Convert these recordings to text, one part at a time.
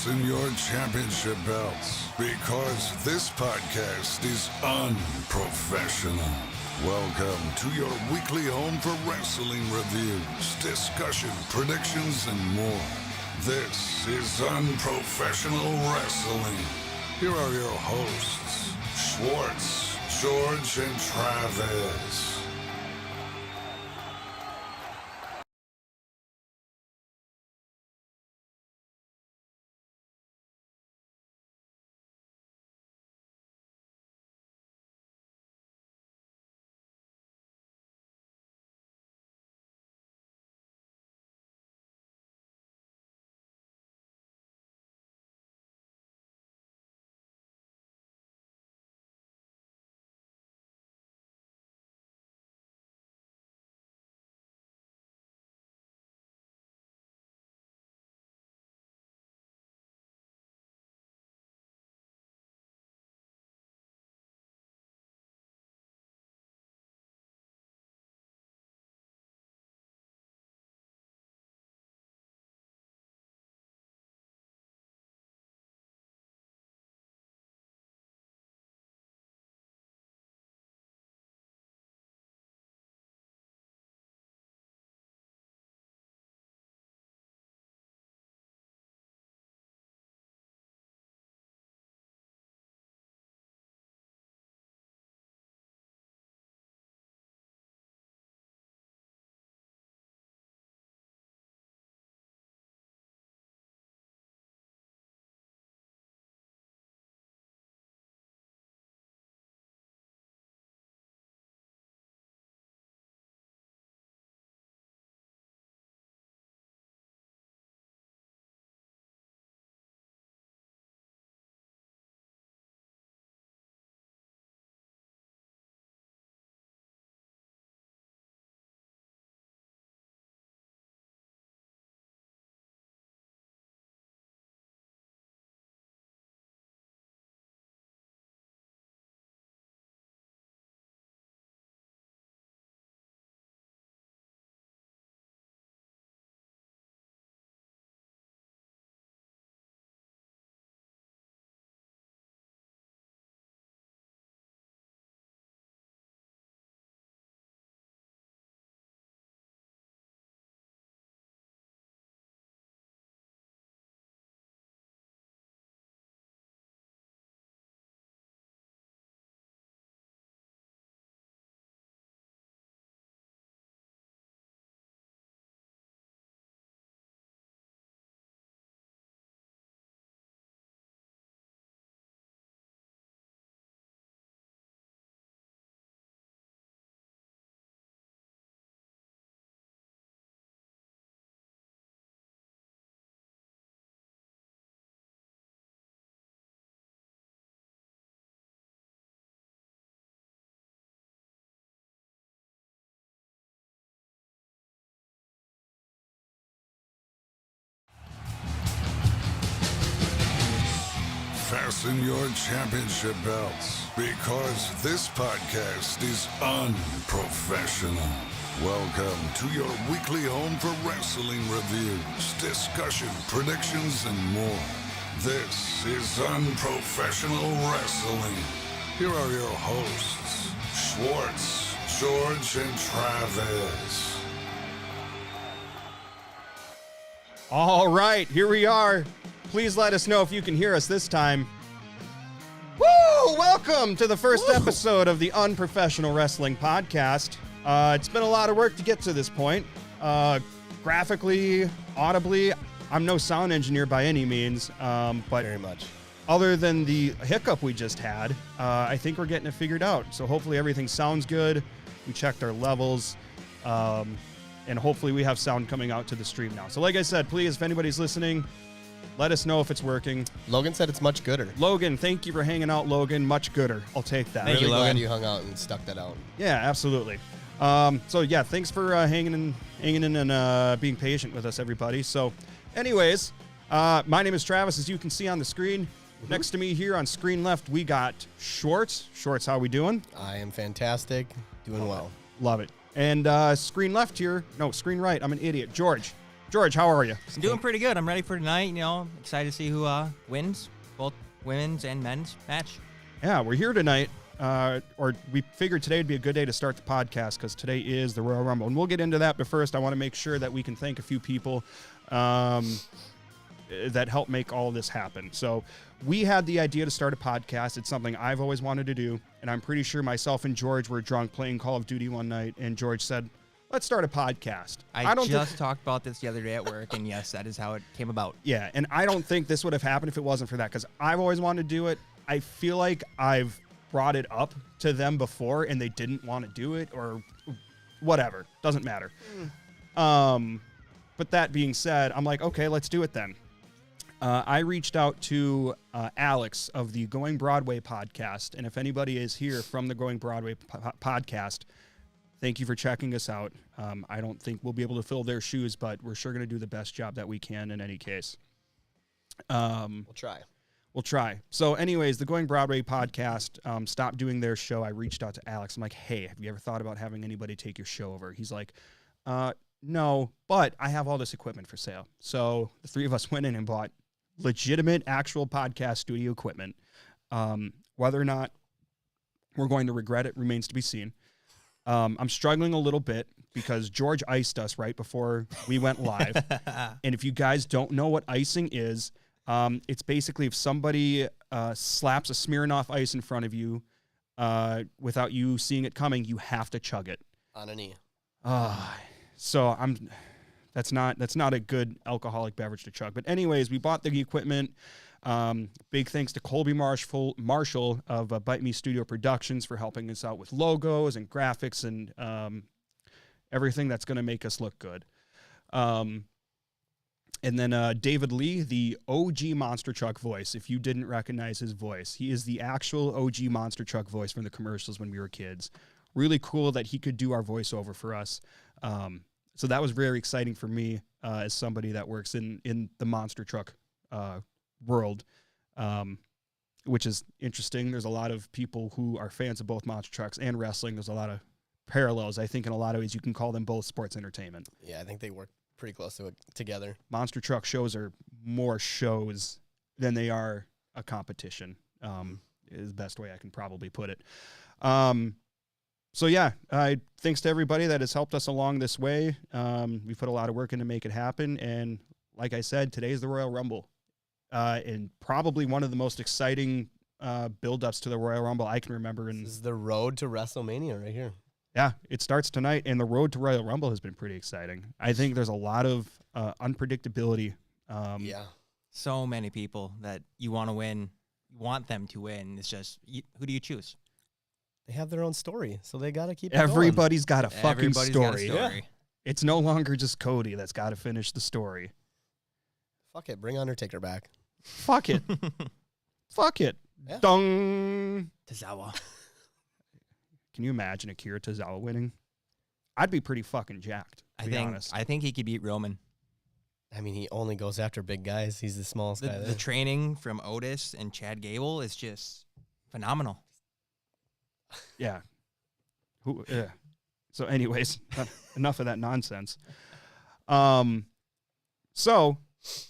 Fasten your championship belts, because this podcast is unprofessional. Welcome to your weekly home for wrestling reviews, discussion, predictions, and more. This is Unprofessional Wrestling. Here are your hosts, Schwartz, George, and Travis. Fasten your championship belts, because this podcast is unprofessional. Welcome to your weekly home for wrestling reviews, discussion, predictions, and more. This is Unprofessional Wrestling. Here are your hosts, Schwartz, George, and Travis. All right, here we are. Please let us know if you can hear us this time. Woo! Welcome to the first episode of the Unprofessional Wrestling Podcast. It's been a lot of work to get to this point. Graphically, audibly, I'm no sound engineer by any means, but very much. Other than the hiccup we just had, I think we're getting it figured out. So hopefully everything sounds good. We checked our levels, and hopefully we have sound coming out to the stream now. So like I said, please, if anybody's listening, let us know if it's working. Logan said it's much gooder. Logan, thank you for hanging out, Logan. Much gooder. I'll take that. Thank you, Logan. Glad you hung out and stuck that out. Yeah, absolutely. So yeah, thanks for hanging in and being patient with us, everybody. So anyways, my name is Travis, as you can see on the screen. Mm-hmm. Next to me here on screen left, we got Schwartz. Schwartz, how we doing? I am fantastic. Doing well. Love it. And screen left here, no, screen right, I'm an idiot. George, George, how are you? I'm doing pretty good. I'm ready for tonight. You know, excited to see who wins both women's and men's match. Yeah, we're here tonight. Or we figured today would be a good day to start the podcast because today is the Royal Rumble. And we'll get into that, but first I want to make sure that we can thank a few people that helped make all this happen. So we had the idea to start a podcast. It's something I've always wanted to do, and I'm pretty sure myself and George were drunk playing Call of Duty one night, and George said, let's start a podcast. I just talked about this the other day at work, and yes, that is how it came about. Yeah, and I don't think this would have happened if it wasn't for that, because I've always wanted to do it. I feel like I've brought it up to them before, and they didn't want to do it, or whatever. Doesn't matter. But that being said, I'm like, okay, let's do it then. I reached out to Alex of the Going Broadway podcast, and if anybody is here from the Going Broadway podcast, thank you for checking us out. I don't think we'll be able to fill their shoes, but we're sure going to do the best job that we can in any case. We'll try. So anyways, the Going Broadway podcast stopped doing their show. I reached out to Alex. I'm like, hey, have you ever thought about having anybody take your show over? He's like, no, but I have all this equipment for sale. So the three of us went in and bought legitimate, actual podcast studio equipment. Whether or not we're going to regret it remains to be seen. I'm struggling a little bit because George iced us right before we went live. And if you guys don't know what icing is, it's basically if somebody slaps a Smirnoff Ice in front of you without you seeing it coming, you have to chug it. On a knee. So that's not a good alcoholic beverage to chug. But anyways, we bought the equipment. Big thanks to Colby Marshall of Bite Me Studio Productions for helping us out with logos and graphics and everything that's going to make us look good. And then David Lee, the OG Monster Truck voice. If you didn't recognize his voice, he is the actual OG Monster Truck voice from the commercials when we were kids. Really cool that he could do our voiceover for us. So that was very exciting for me as somebody that works in the monster truck world, which is interesting. There's a lot of people who are fans of both monster trucks and wrestling. There's a lot of parallels. I think in a lot of ways you can call them both sports entertainment. Yeah, I think they work pretty close to it together. Monster truck shows are more shows than they are a competition, is the best way I can probably put it. So yeah, thanks to everybody that has helped us along this way. We put a lot of work in to make it happen. And like I said, today's the Royal Rumble. And probably one of the most exciting build-ups to the Royal Rumble I can remember. This is the road to WrestleMania right here. Yeah, it starts tonight, and the road to Royal Rumble has been pretty exciting. I think there's a lot of unpredictability. Yeah. So many people that you want to win, you want them to win. It's just, who do you choose? They have their own story, so they got to keep it Everybody's got a fucking Everybody's story. got a story. Yeah. It's no longer just Cody that's got to finish the story. Fuck it. Bring Undertaker back. Fuck it. Fuck it. Yeah. Dong. Tozawa. Can you imagine Akira Tozawa winning? I'd be pretty fucking jacked, to be honest. I think he could beat Roman. I mean, he only goes after big guys. He's the smallest guy there. The training from Otis and Chad Gable is just phenomenal. Yeah. Yeah. So anyways, enough of that nonsense. So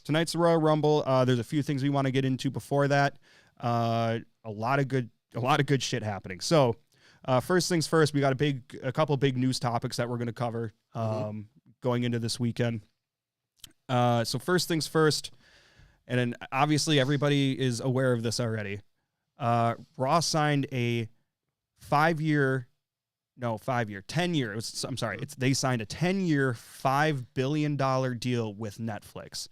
tonight's the Royal Rumble. There's a few things we want to get into before that. A lot of good shit happening. So first things first, we got a couple big news topics that we're going to cover going into this weekend. So first things first, and then obviously everybody is aware of this already. Raw signed a 10-year. They signed a 10-year, $5 billion deal with Netflix.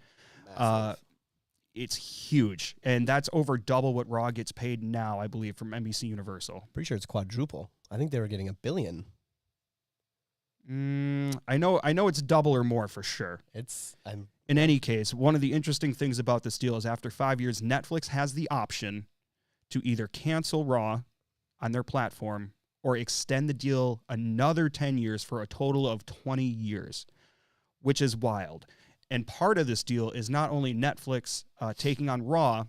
It's huge, and that's over double what Raw gets paid now, I believe, from NBC Universal. Pretty sure it's quadruple. I think they were getting $1 billion. I know it's double or more for sure. In any case, one of the interesting things about this deal is after 5 years, Netflix has the option to either cancel Raw on their platform or extend the deal another 10 years for a total of 20 years, which is wild. And part of this deal is not only Netflix taking on Raw,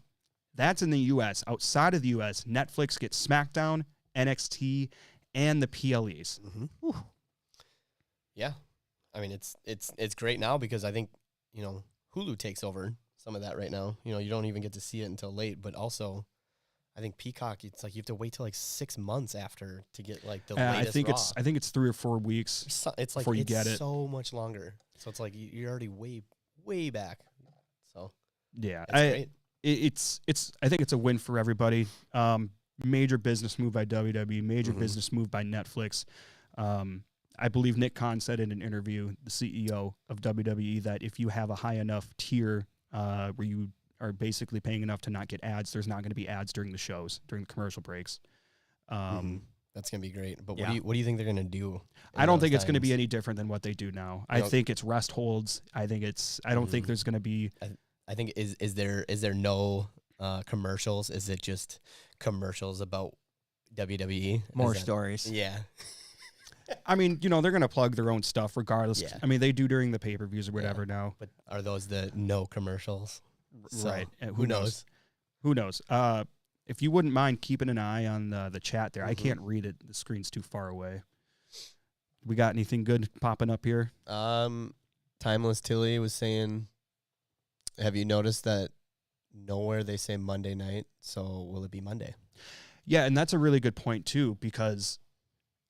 that's in the U.S. Outside of the U.S., Netflix gets SmackDown, NXT, and the PLEs. Yeah. I mean, it's great now because I think Hulu takes over some of that right now. You don't even get to see it until late, but also I think Peacock, it's like you have to wait till like 6 months after to get like the latest Raw. I think it's 3 or 4 weeks It's like before you get it. So much longer. So it's like you're already way back. So yeah, great. I think it's a win for everybody. Major business move by WWE, major business move by Netflix. I believe Nick Khan said in an interview, the CEO of WWE, that if you have a high enough tier where you are basically paying enough to not get ads, there's not going to be ads during the shows, during the commercial breaks. That's going to be great. But Yeah. what do you think they're going to do? I don't think it's going to be any different than what they do now. I think it's rest holds. I don't think there's going to be. I think is there no commercials? Is it just commercials about WWE? More stories. Yeah. I mean, they're going to plug their own stuff regardless. Yeah. I mean, they do during the pay-per-views or whatever now. But are those the no commercials? Right. So, who knows? Who knows? If you wouldn't mind keeping an eye on the chat there. I can't read it. The screen's too far away. We got anything good popping up here? Timeless Tilly was saying, have you noticed that nowhere they say Monday night, so will it be Monday? Yeah, and that's a really good point, too, because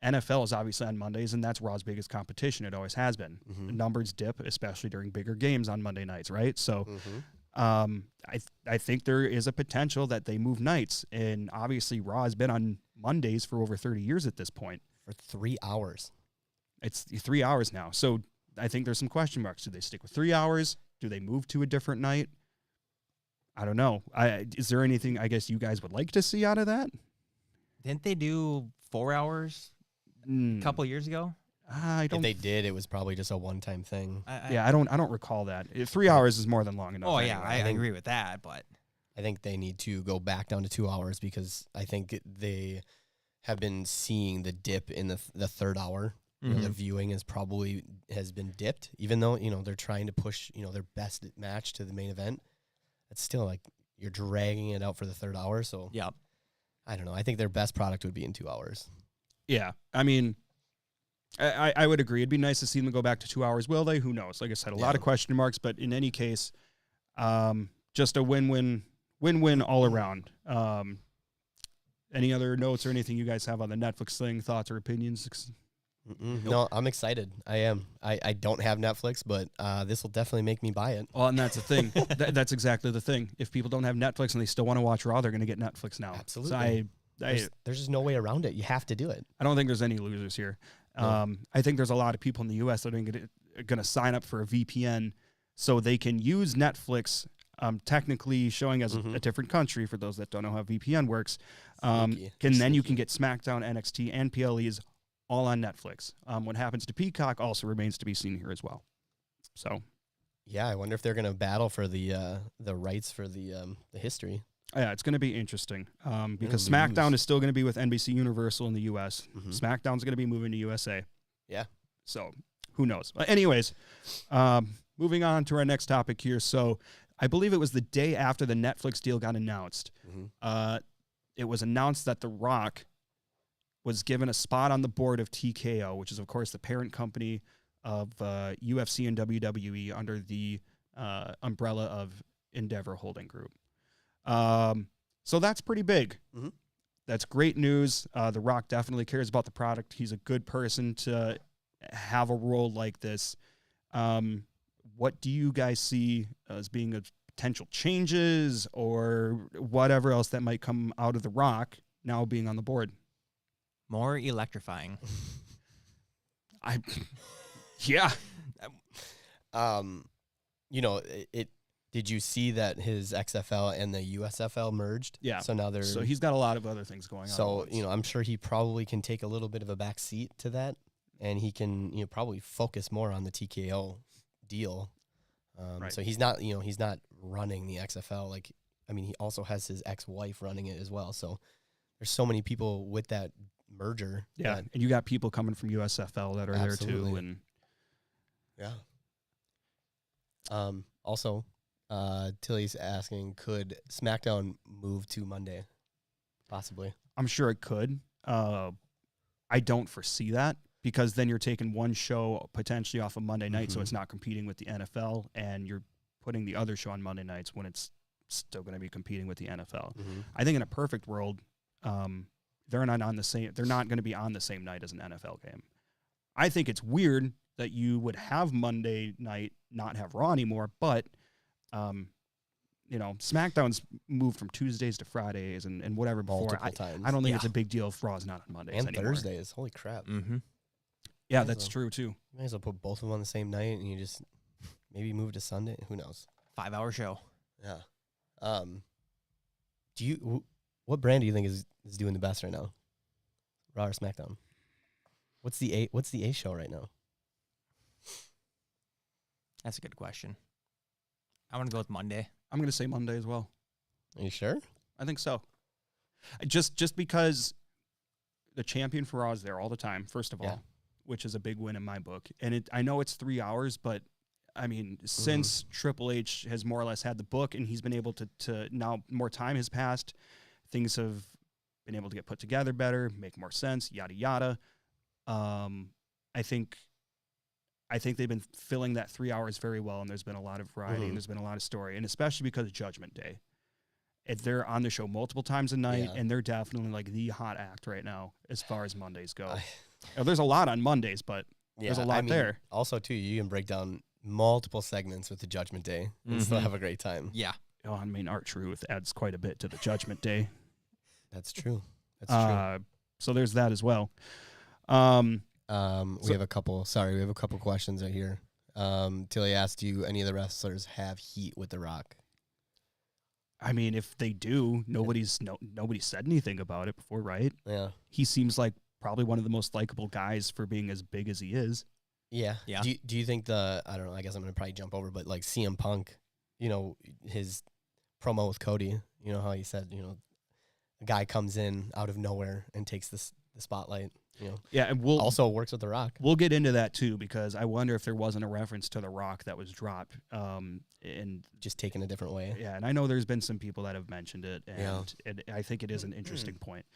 NFL is obviously on Mondays, and that's Raw's biggest competition. It always has been. The numbers dip, especially during bigger games on Monday nights, right? So I think there is a potential that they move nights, and obviously Raw has been on Mondays for over 30 years at this point. For 3 hours. It's 3 hours now. So I think there's some question marks. Do they stick with 3 hours? Do they move to a different night? I don't know. Is there anything I guess you guys would like to see out of that? Didn't they do 4 hours a couple years ago? I don't. If they did, it was probably just a one-time thing. I don't recall that. 3 hours is more than long enough. Oh, anyway. yeah, I agree with that, but I think they need to go back down to 2 hours because I think they have been seeing the dip in the third hour. The viewing has been dipped, even though they're trying to push their best match to the main event. It's still like you're dragging it out for the third hour. So yeah, I don't know. I think their best product would be in 2 hours. Yeah, I mean, I would agree. It'd be nice to see them go back to 2 hours. Will they? Who knows? Like I said, a lot of question marks, but in any case, just a win-win all around. Any other notes or anything you guys have on the Netflix thing, thoughts or opinions? No, I'm excited. I am. I don't have Netflix, but this will definitely make me buy it. Well, and that's the thing. That's exactly the thing. If people don't have Netflix and they still want to watch Raw, they're going to get Netflix now. Absolutely. So there's just no way around it. You have to do it. I don't think there's any losers here. No. I think there's a lot of people in the U.S. that are going to sign up for a VPN so they can use Netflix, technically showing as a different country for those that don't know how VPN works. Then you can get SmackDown, NXT, and PLEs all on Netflix. What happens to Peacock also remains to be seen here as well. So, yeah, I wonder if they're going to battle for the rights for the history. Yeah, it's going to be interesting because SmackDown is still going to be with NBC Universal in the U.S. SmackDown's going to be moving to USA. Yeah. So who knows? But anyways, moving on to our next topic here. So I believe it was the day after the Netflix deal got announced. It was announced that The Rock was given a spot on the board of TKO, which is, of course, the parent company of UFC and WWE under the umbrella of Endeavor Holding Group. So that's pretty big. That's great news. The Rock definitely cares about the product. He's a good person to have a role like this. What do you guys see as being a potential changes or whatever else that might come out of The Rock now being on the board? More electrifying. Yeah. Did you see that his XFL and the USFL merged? Yeah. So now So he's got a lot of other things going on. So, I'm sure he probably can take a little bit of a back seat to that, and he can, probably focus more on the TKO deal. Right. So he's not running the XFL. He also has his ex-wife running it as well. So there's so many people with that merger. Yeah. And you got people coming from USFL that are there too. And yeah. Also, Tilly's asking, could SmackDown move to Monday? Possibly. I'm sure it could. I don't foresee that. because then you're taking one show potentially off of Monday night, so it's not competing with the NFL, and you're putting the other show on Monday nights when it's still going to be competing with the NFL. I think in a perfect world, they're not going to be on the same night as an NFL game. I think it's weird that you would have Monday night not have Raw anymore, but SmackDown's moved from Tuesdays to Fridays and whatever before. Multiple times. I don't think it's a big deal if Raw's not on Mondays and anymore. Thursdays. Holy crap. Yeah, that's true too. You might as well put both of them on the same night and you just maybe move to Sunday. Who knows? 5-hour show. Yeah. What brand do you think is doing the best right now? Raw or SmackDown? What's the A show right now? That's a good question. I want to go with Monday. I'm going to say Monday as well. Are you sure? I think so. Just because the champion for Raw is there all the time, first of all, which is a big win in my book. And I know it's 3 hours, but I mean, since Triple H has more or less had the book and he's been able to now more time has passed, things have been able to get put together better, make more sense, yada, yada. I think they've been filling that 3 hours very well, and there's been a lot of variety and there's been a lot of story, and especially because of Judgment Day. They're on the show multiple times a night, and they're definitely like the hot act right now as far as Mondays go. There's a lot on Mondays, but there's a lot there. Also, too, you can break down multiple segments with the Judgment Day and still have a great time. Yeah. Oh, I mean, R-Truth adds quite a bit to the Judgment Day. That's true. That's true. So there's that as well. We have a couple questions right here. Tilly asked, do any of the wrestlers have heat with The Rock? I mean, if they do, nobody said anything about it before, right? Yeah. He seems like probably one of the most likable guys for being as big as he is. Yeah. Yeah. Do you think I don't know, I guess I'm going to probably jump over, but like CM Punk, his promo with Cody, how he said, a guy comes in out of nowhere and takes the spotlight. Yeah, and also works with The Rock. We'll get into that too, because I wonder if there wasn't a reference to The Rock that was dropped, and just taken a different way. Yeah, and I know there's been some people that have mentioned it, and I think it is an interesting point.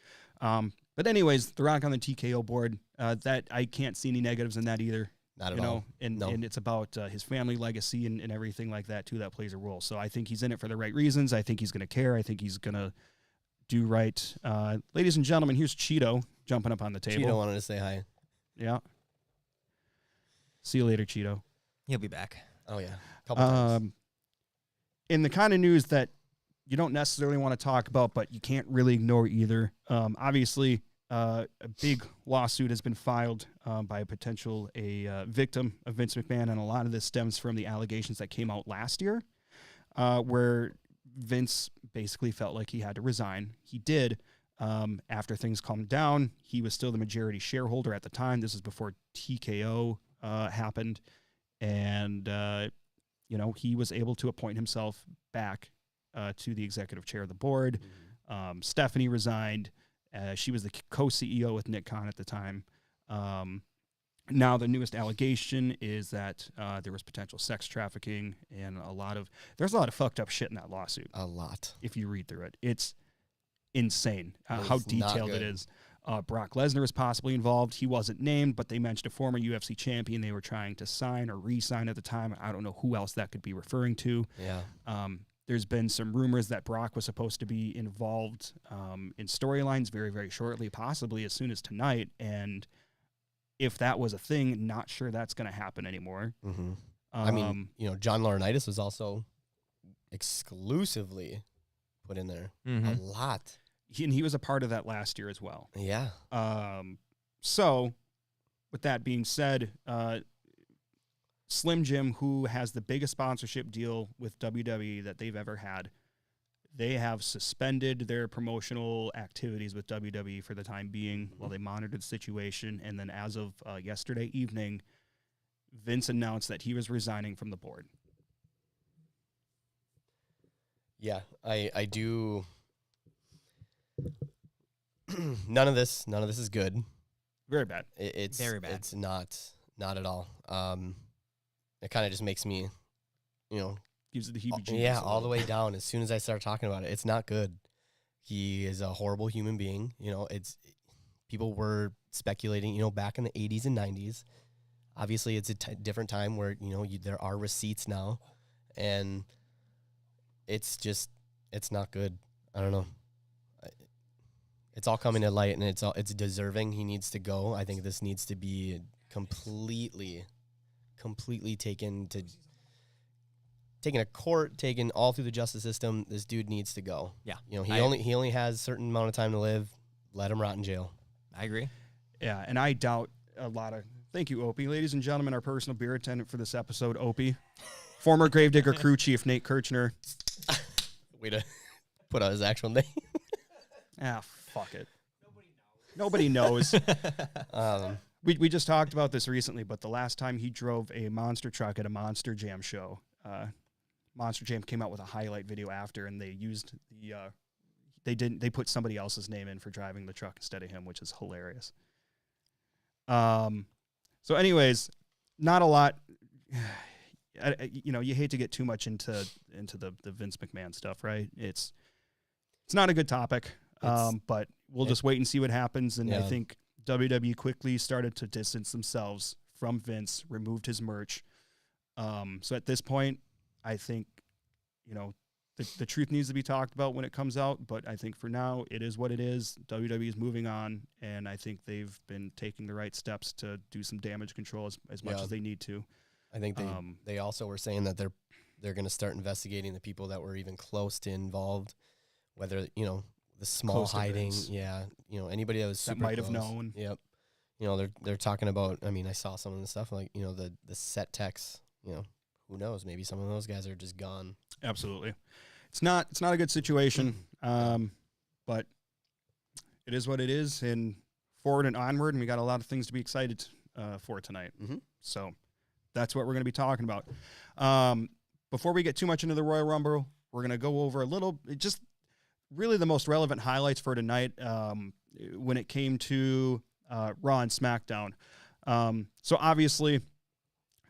But anyways, The Rock on the TKO board, that I can't see any negatives in that either. Not at all. And it's about his family legacy and everything like that too. That plays a role. So I think he's in it for the right reasons. I think he's going to care. I think he's going to do right. Ladies and gentlemen, here's Cheeto jumping up on the table. Cheeto wanted to say hi. Yeah. See you later, Cheeto. He'll be back. Oh, yeah. Couple times. In the kind of news that you don't necessarily want to talk about, but you can't really ignore either. Obviously, a big lawsuit has been filed by a potential victim of Vince McMahon, and a lot of this stems from the allegations that came out last year, where Vince basically felt like he had to resign. He did. After things calmed down, he was still the majority shareholder at the time. This is before TKO happened. And, he was able to appoint himself back to the executive chair of the board. Stephanie resigned. She was the co-CEO with Nick Khan at the time. Now the newest allegation is that there was potential sex trafficking and there's a lot of fucked up shit in that lawsuit. A lot. If you read through it, it's insane how detailed it is. Brock Lesnar is possibly involved. He wasn't named, but they mentioned a former UFC champion they were trying to sign or re-sign at the time. I don't know who else that could be referring to. Yeah. There's been some rumors that Brock was supposed to be involved in storylines very, very shortly, possibly as soon as tonight. And if that was a thing, not sure that's going to happen anymore. I mean, John Laurinaitis was also exclusively put in there a lot. He was a part of that last year as well. Yeah. So, with that being said, Slim Jim, who has the biggest sponsorship deal with WWE that they've ever had, they have suspended their promotional activities with WWE for the time being while they monitor the situation. And then as of yesterday evening, Vince announced that he was resigning from the board. Yeah, I do. None of this is good. Very bad. It's very bad. It's not at all. It kind of just makes me, Gives it the heebie-jeebies. Yeah, all the way down. As soon as I start talking about it, it's not good. He is a horrible human being. people were speculating, back in the 80s and 90s. Obviously, it's a different time where, there are receipts now, and it's not good. I don't know. It's all coming to light, and it's deserving. He needs to go. I think this needs to be completely taken to court, taken all through the justice system. This dude needs to go. Yeah. He only has a certain amount of time to live. Let him rot in jail. I agree. Yeah, and I doubt a lot of. Thank you, Opie. Ladies and gentlemen, our personal beer attendant for this episode, Opie. Former Gravedigger crew chief Nate Kirchner. Way to put out his actual name. Fuck it. Nobody knows. We just talked about this recently, but the last time he drove a monster truck at a Monster Jam show, Monster Jam came out with a highlight video after, and they used they put somebody else's name in for driving the truck instead of him, which is hilarious. So anyways, not a lot. You hate to get too much into the Vince McMahon stuff, right? It's not a good topic, but we'll just wait and see what happens. And I think WWE quickly started to distance themselves from Vince, removed his merch. So at this point, I think, the truth needs to be talked about when it comes out. But I think for now, it is what it is. WWE is moving on, and I think they've been taking the right steps to do some damage control as much as they need to. I think they also were saying that they're going to start investigating the people that were even close to involved, whether the small Close hiding, anybody that was super That might have close. known. Yep. They're talking about. I mean, I saw some of the stuff like the set techs. Who knows? Maybe some of those guys are just gone. Absolutely, it's not a good situation, but it is what it is, and forward and onward, and we got a lot of things to be excited for tonight. Mm-hmm. So that's what we're going to be talking about. Before we get too much into the Royal Rumble, we're going to go over a little, just really the most relevant highlights for tonight when it came to Raw and Smackdown. So obviously,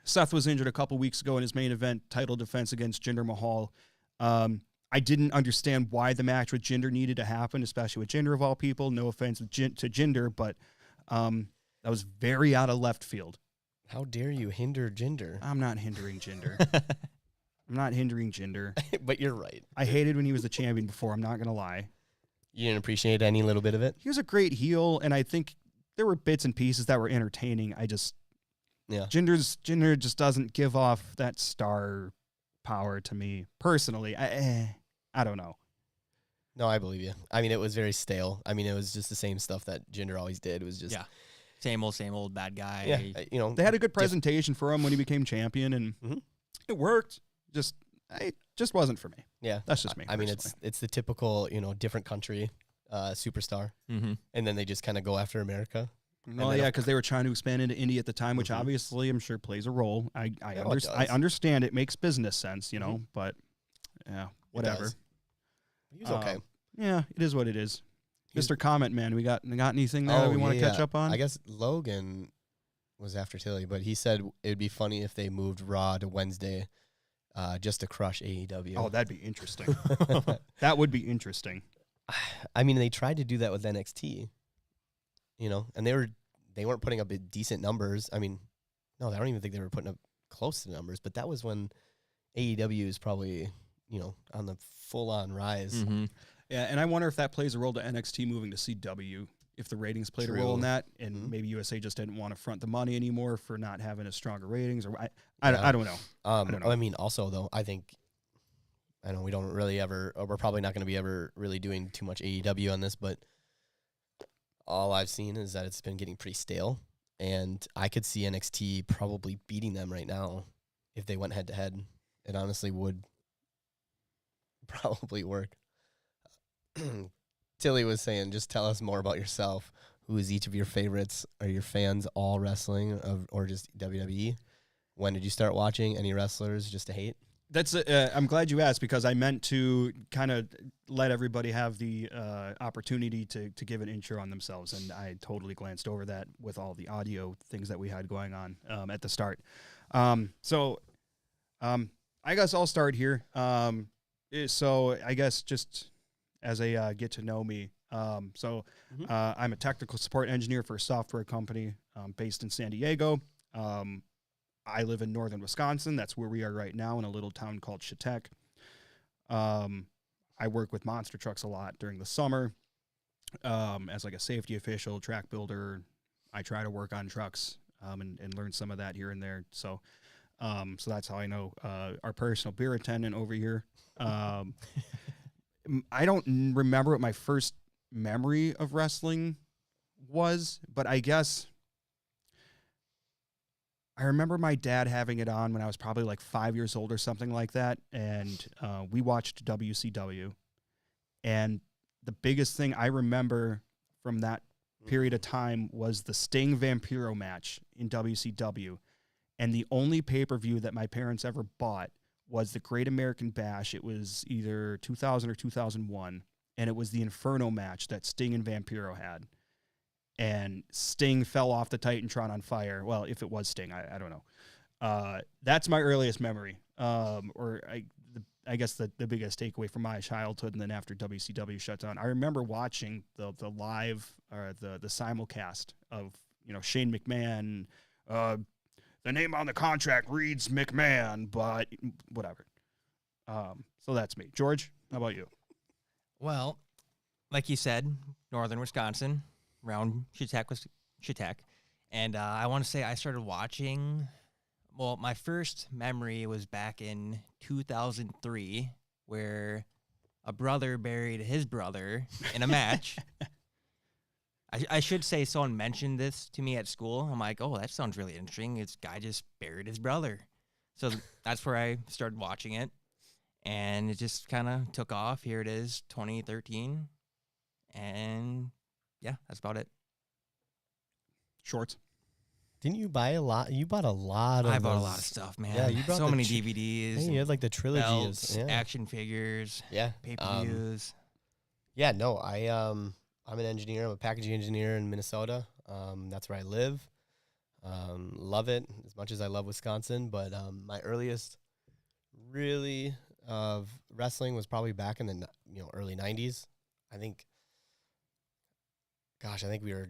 Seth was injured a couple weeks ago in his main event title defense against Jinder Mahal. I didn't understand why the match with Jinder needed to happen, especially with Jinder of all people. No offense to Jinder, but that was very out of left field. How dare you hinder Jinder? I'm not hindering Jinder. I'm not hindering Jinder. But you're right. I hated when he was the champion before. I'm not going to lie. You didn't appreciate any little bit of it? He was a great heel, and I think there were bits and pieces that were entertaining. Jinder just doesn't give off that star power to me personally. I don't know. No, I believe you. I mean, it was very stale. I mean, it was just the same stuff that Jinder always did. It was just same old bad guy. Yeah, they had a good presentation for him when he became champion, and it worked. It just wasn't for me. Yeah, that's just me. I mean, it's the typical different country superstar, and then they just kind of go after America. Well, yeah, because they were trying to expand into India at the time, which obviously I'm sure plays a role. I understand it makes business sense, but yeah, whatever. He's okay. Yeah, it is what it is. Mr. Comment Man, we got anything there that we want to catch up on? I guess Logan was after Tilly, but he said it would be funny if they moved Raw to Wednesday just to crush AEW. Oh, that'd be interesting. That would be interesting. I mean, they tried to do that with NXT, and they weren't putting up decent numbers. I mean, no, I don't even think they were putting up close to the numbers, but that was when AEW is probably, on the full-on rise. Mm-hmm. Yeah, and I wonder if that plays a role to NXT moving to CW, if the ratings played a role in that, and maybe USA just didn't want to front the money anymore for not having as stronger ratings, or I don't know. I don't know. I mean, also, though, I know we don't really ever, or we're probably not going to be ever really doing too much AEW on this, but all I've seen is that it's been getting pretty stale, and I could see NXT probably beating them right now if they went head-to-head. It honestly would probably work. Tilly was saying, just tell us more about yourself. Who is each of your favorites? Are your fans all wrestling or just WWE? When did you start watching? Any wrestlers just to hate? I'm glad you asked, because I meant to kind of let everybody have the opportunity to give an intro on themselves, and I totally glanced over that with all the audio things that we had going on at the start. So I guess I'll start here. So I guess just as a get to know me. I'm a technical support engineer for a software company based in San Diego. I live in northern Wisconsin. That's where we are right now, in a little town called Chetek. I work with monster trucks a lot during the summer as like a safety official, track builder. I try to work on trucks and learn some of that here and there. So that's how I know our personal beer attendant over here. I don't remember what my first memory of wrestling was, but I guess I remember my dad having it on when I was probably like 5 years old or something like that, and we watched WCW. And the biggest thing I remember from that period of time was the Sting Vampiro match in WCW. And the only pay-per-view that my parents ever bought was the Great American Bash. It was either 2000 or 2001, and it was the Inferno match that Sting and Vampiro had. And Sting fell off the Titantron on fire. Well, if it was Sting, I don't know. That's my earliest memory. I guess the biggest takeaway from my childhood, and then after WCW shut down, I remember watching the live or the simulcast of, Shane McMahon. The name on the contract reads McMahon, but whatever. So that's me. George, how about you? Well, like you said, northern Wisconsin, around Chetek. And I want to say I started watching, well, my first memory was back in 2003, where a brother buried his brother in a match. I should say someone mentioned this to me at school. I'm like, oh, that sounds really interesting. This guy just buried his brother. So that's where I started watching it. And it just kind of took off. Here it is, 2013. And yeah, that's about it. Shorts. Didn't you buy a lot? You bought a lot of I bought a lot of stuff, man. Yeah, you brought so the many DVDs. Hey, you had like the trilogy. Belts, action figures, pay-per-views. I'm an engineer. I'm a packaging engineer in Minnesota. That's where I live. Love it as much as I love Wisconsin. But my earliest really of wrestling was probably back in the early 90s. I think we were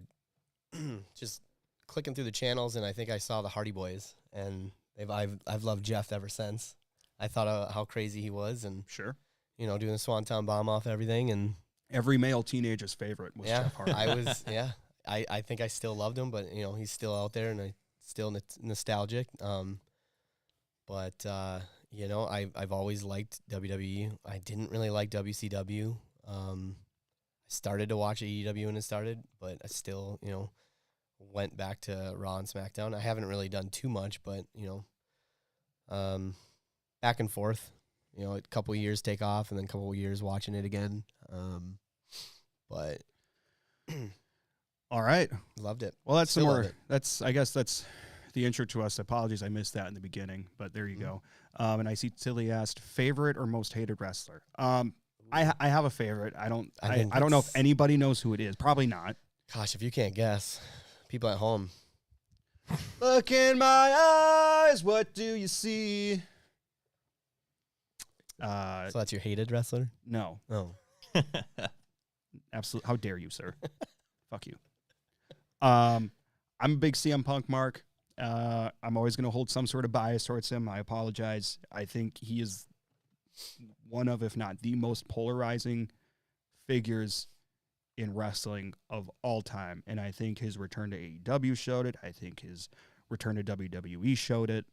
just clicking through the channels, and I think I saw the Hardy Boys, and I've loved Jeff ever since. I thought how crazy he was, and Sure. doing the Swanton bomb off everything, and Every male teenager's favorite was Jeff Hardy. I think I still loved him, but he's still out there, and I still nostalgic. I've always liked WWE. I didn't really like WCW. I started to watch AEW when it started, but I still went back to Raw and Smackdown. I haven't really done too much, but back and forth. A couple of years take off, and then a couple of years watching it again. But all right, loved it. Well, that's Still some love more. it. I guess that's the intro to us. Apologies, I missed that in the beginning, but there you go. And I see Tilly asked favorite or most hated wrestler. I have a favorite. I don't know if anybody knows who it is. Probably not. Gosh, if you can't guess, people at home. Look in my eyes, what do you see? So that's your hated wrestler? No. Oh. Absolutely. How dare you, sir? Fuck you. I'm a big CM Punk mark. I'm always going to hold some sort of bias towards him. I apologize. I think he is one of, if not the most polarizing figures in wrestling of all time. And I think his return to AEW showed it. I think his return to WWE showed it.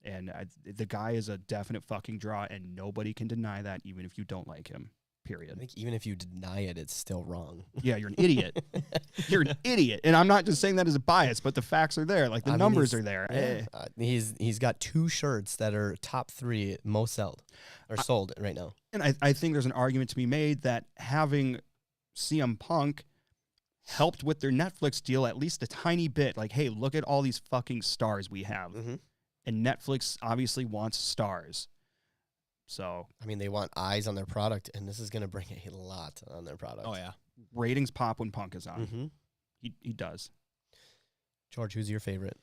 And the guy is a definite fucking draw, and nobody can deny that, even if you don't like him, period. I think even if you deny it, it's still wrong. Yeah, you're an idiot. You're an idiot. And I'm not just saying that as a bias, but the facts are there. Like, the numbers are there. Yeah. He's got 2 shirts that are top 3 most sold right now. And I think there's an argument to be made that having CM Punk helped with their Netflix deal at least a tiny bit. Like, hey, look at all these fucking stars we have. And Netflix obviously wants stars. So, they want eyes on their product, and this is going to bring a lot on their product. Oh, yeah. Ratings pop when Punk is on. He does. George, who's your favorite?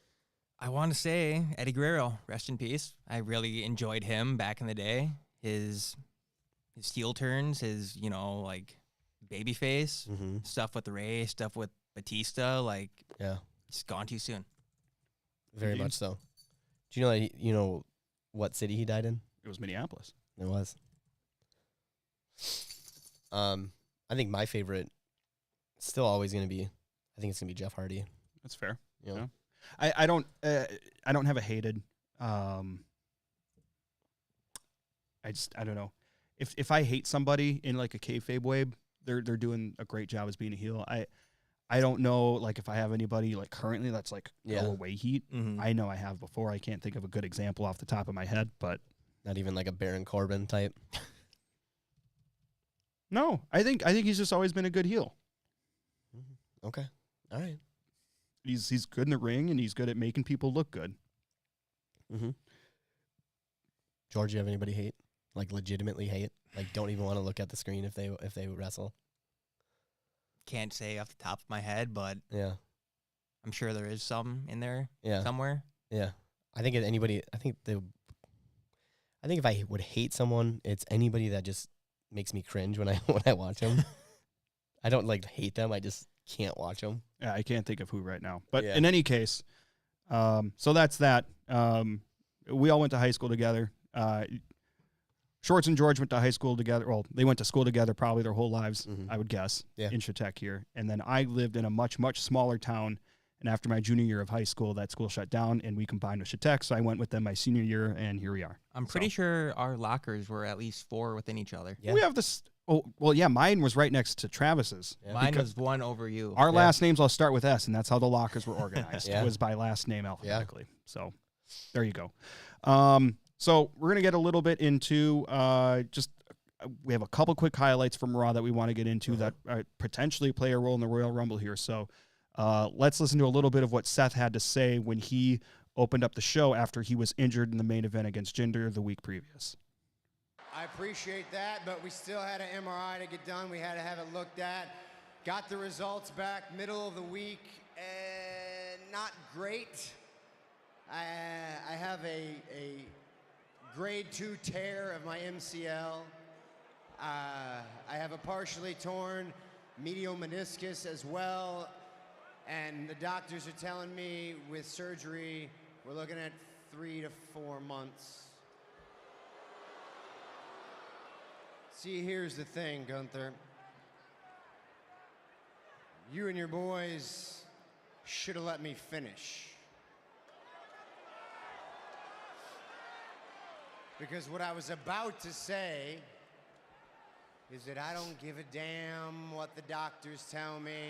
I want to say Eddie Guerrero, rest in peace. I really enjoyed him back in the day. His his heel turns, his like babyface Mm-hmm. stuff with Ray, stuff with Batista, like Yeah, it's gone too soon. very Indeed. much so. Do you know that you know what city he died in? It was Minneapolis. It was. I think my favorite, still always going to be, I think it's going to be Jeff Hardy. That's fair. You know? Yeah. I don't have a hated. I don't know. If I hate somebody in like a kayfabe way, they're doing a great job as being a heel. I don't know like if I have anybody like currently that's like Yeah. go away heat. Mm-hmm. I know I have before. I can't think of a good example off the top of my head, but Not even like a Baron Corbin type. no, I think he's just always been a good heel. Okay. All right. He's good in the ring and he's good at making people look good. Mm-hmm. George, you have anybody hate? Like legitimately hate? Like don't even want to look at the screen if they wrestle? Can't say off the top of my head, but Yeah. I'm sure there is some in there Yeah. somewhere. Yeah. I think if I would hate someone, it's anybody that just makes me cringe when I watch them. I don't like hate them. I just can't watch them. Yeah, I can't think of who right now. But Yeah. in any case, so that's that. We all went to high school together. Shorts and George went to high school together. Well, they went to school together probably their whole lives, Mhm. I would guess, Yeah. in Chautauqua here. And then I lived in a much, much smaller town. And after my junior year of high school, that school shut down, and we combined with Chautauqua. So I went with them my senior year, and here we are. I'm pretty sure our lockers were at least 4 within each other. Yeah. We have this. Oh, well, yeah, mine was right next to Travis's. Yeah. Mine Because was one over you. Our Yeah. last names all start with S, and that's how the lockers were organized. Yeah. It was by last name alphabetically. So there you go. So we're going to get a little bit into we have a couple quick highlights from Raw that we want to get into that potentially play a role in the Royal Rumble here. So let's listen to a little bit of what Seth had to say when he opened up the show after he was injured in the main event against Jinder the week previous. I appreciate that, but we still had an MRI to get done. We had to have it looked at. Got the results back middle of the week, and not great. I have a grade 2 tear of my MCL. I have a partially torn medial meniscus as well, and the doctors are telling me with surgery, we're looking at 3 to 4 months. See, here's the thing, Gunther. You and your boys should have let me finish. Because what I was about to say is that I don't give a damn what the doctors tell me.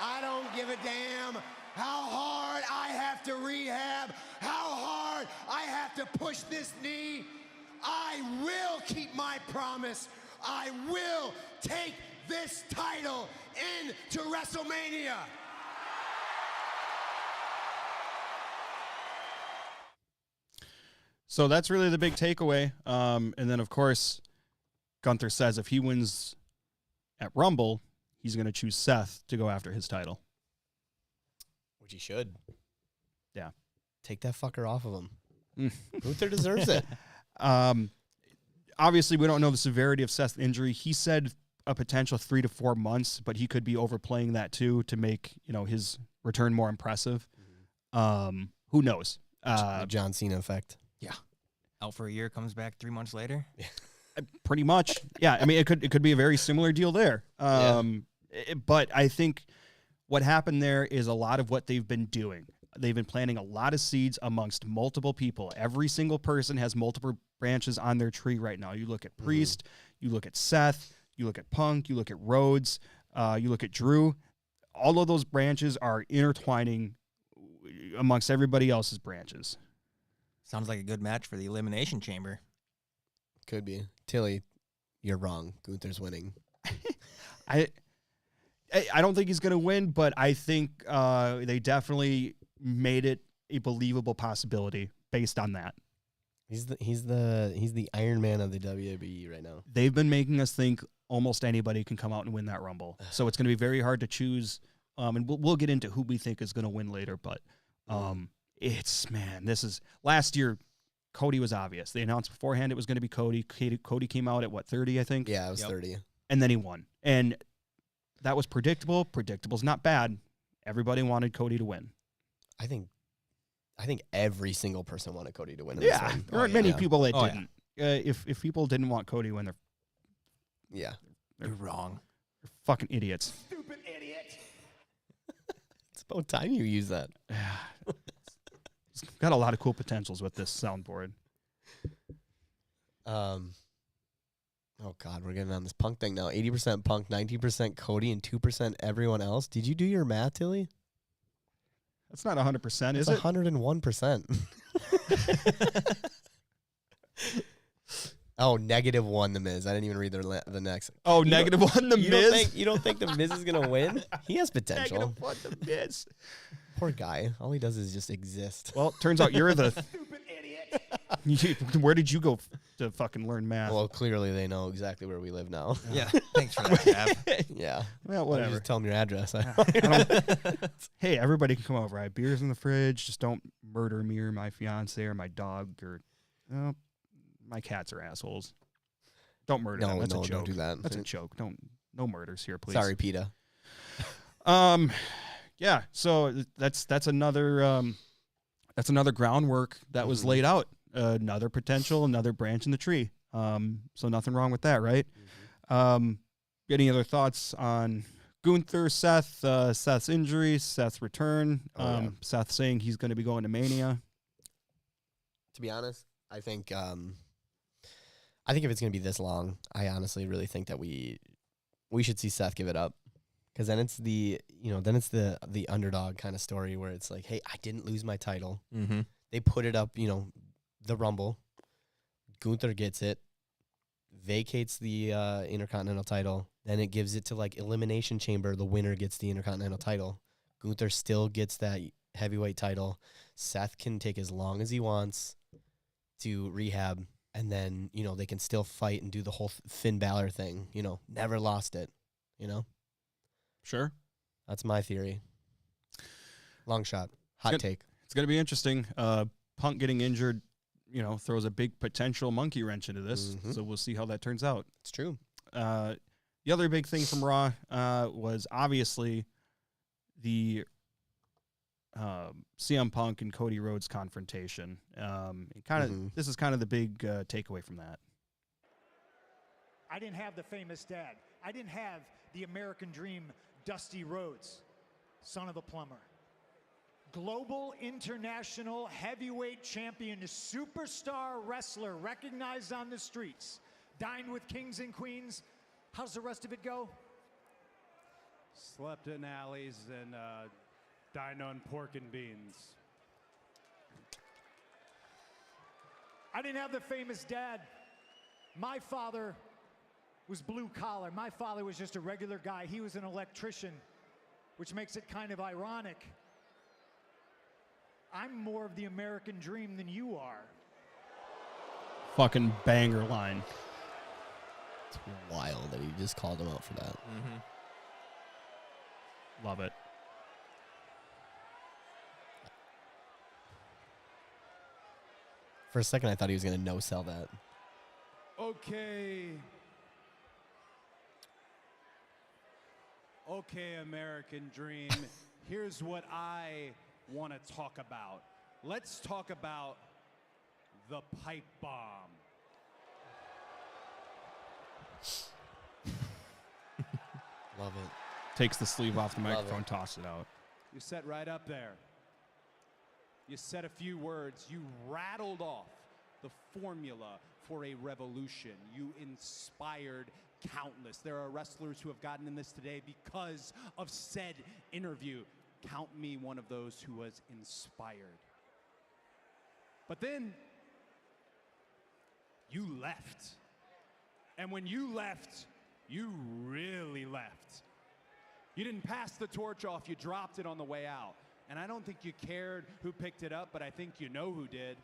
I don't give a damn how hard I have to rehab, how hard I have to push this knee. I will keep my promise. I will take this title into WrestleMania. So that's really the big takeaway. And then, of course, Gunther says if he wins at Rumble, he's going to choose Seth to go after his title. Which he should. Yeah. Take that fucker off of him. Mm. Gunther deserves it. Obviously, we don't know the severity of Seth's injury. He said a potential 3 to 4 months, but he could be overplaying that too to make his return more impressive. Who knows? The John Cena effect. Out for a year, comes back 3 months later. Pretty much, yeah. I mean, it could be a very similar deal there. But I think what happened there is a lot of what they've been doing. They've been planting a lot of seeds amongst multiple people. Every single person has multiple branches on their tree right now. You look at Priest, you look at Seth, you look at Punk, you look at Rhodes, you look at Drew. All of those branches are intertwining amongst everybody else's branches. Sounds like a good match for the Elimination Chamber. Could be. Tilly, you're wrong. Gunther's winning. I don't think he's going to win, but I think they definitely made it a believable possibility based on that. He's the Iron Man of the WWE right now. They've been making us think almost anybody can come out and win that Rumble. So it's going to be very hard to choose. And we'll get into who we think is going to win later, but this is last year. Cody was obvious. They announced beforehand it was going to be Cody. Cody came out at, what, 30, I think? Yeah, it was 30. And then he won. And that was predictable. Predictable's not bad. Everybody wanted Cody to win. I think every single person wanted Cody to win. Yeah, there aren't many people that Oh, didn't. If people didn't want Cody to win, Yeah. You're wrong. they're fucking idiots. Stupid idiot. It's about time you use that. It's got a lot of cool potentials with this soundboard. Oh God, we're getting on this Punk thing now. 80% Punk, 19% Cody, and 2% everyone else. Did you do your math, Tilly? That's not 100%, is It's it? 101%. Oh, -1 The Miz. I didn't even read the next. Oh, You don't- -1 The Miz. You don't think The Miz is gonna win? He has potential. -1 The Miz. Poor guy. All he does is just exist. Well, turns out you're the. Stupid idiot. Where did you go to fucking learn math? Well, clearly they know exactly where we live now. Yeah, thanks for that, Gav. Yeah. Well, Why don't you whatever. Just tell them your address. Hey, everybody can come over. I have beers in the fridge. Just don't murder me or my fiance or my dog or my cats are assholes. Don't murder them. No, That's a no, joke. don't do that. That's a joke. No murders here, please. Sorry, PETA. Yeah. So that's another groundwork that was laid out. Another potential, another branch in the tree. So nothing wrong with that, right? Any other thoughts on Gunther, Seth, Seth's injury, Seth's return, Seth saying he's going to be going to Mania? To be honest, I think if it's going to be this long, I honestly really think that we should see Seth give it up. Because then it's the underdog kind of story where it's like, hey, I didn't lose my title. Mm-hmm. They put it up, the Rumble. Gunther gets it, vacates the Intercontinental title. Then it gives it to like Elimination Chamber. The winner gets the Intercontinental title. Gunther still gets that heavyweight title. Seth can take as long as he wants to rehab. And then, they can still fight and do the whole Finn Balor thing. Never lost it, Sure. That's my theory. Long shot. Hot take. It's going to be interesting. Punk getting injured, throws a big potential monkey wrench into this. Mhm. So we'll see how that turns out. It's true. The other big thing from Raw was obviously the CM Punk and Cody Rhodes confrontation. This is kind of the big takeaway from that. I didn't have the famous dad. I didn't have the American dream, Dusty Rhodes, son of a plumber. Global international heavyweight champion, superstar wrestler, recognized on the streets, dined with kings and queens. How's the rest of it go? Slept in alleys and dined on pork and beans. I didn't have the famous dad. My father was blue collar. My father was just a regular guy. He was an electrician, which makes it kind of ironic. I'm more of the American dream than you are. Fucking banger line. It's wild that he just called him out for that. Mm-hmm. Love it. For a second, I thought he was going to no-sell that. Okay, American Dream. Here's what I want to talk about. Let's talk about the pipe bomb. Love it. Takes the sleeve off the Love microphone, it. tosses it out. You sat right up there. You said a few words. You rattled off the formula for a revolution. You inspired countless. There are wrestlers who have gotten in this today because of said interview. Count me one of those who was inspired. But then you left. And when you left, you really left. You didn't pass the torch off, you dropped it on the way out. And I don't think you cared who picked it up, but I think you know who did.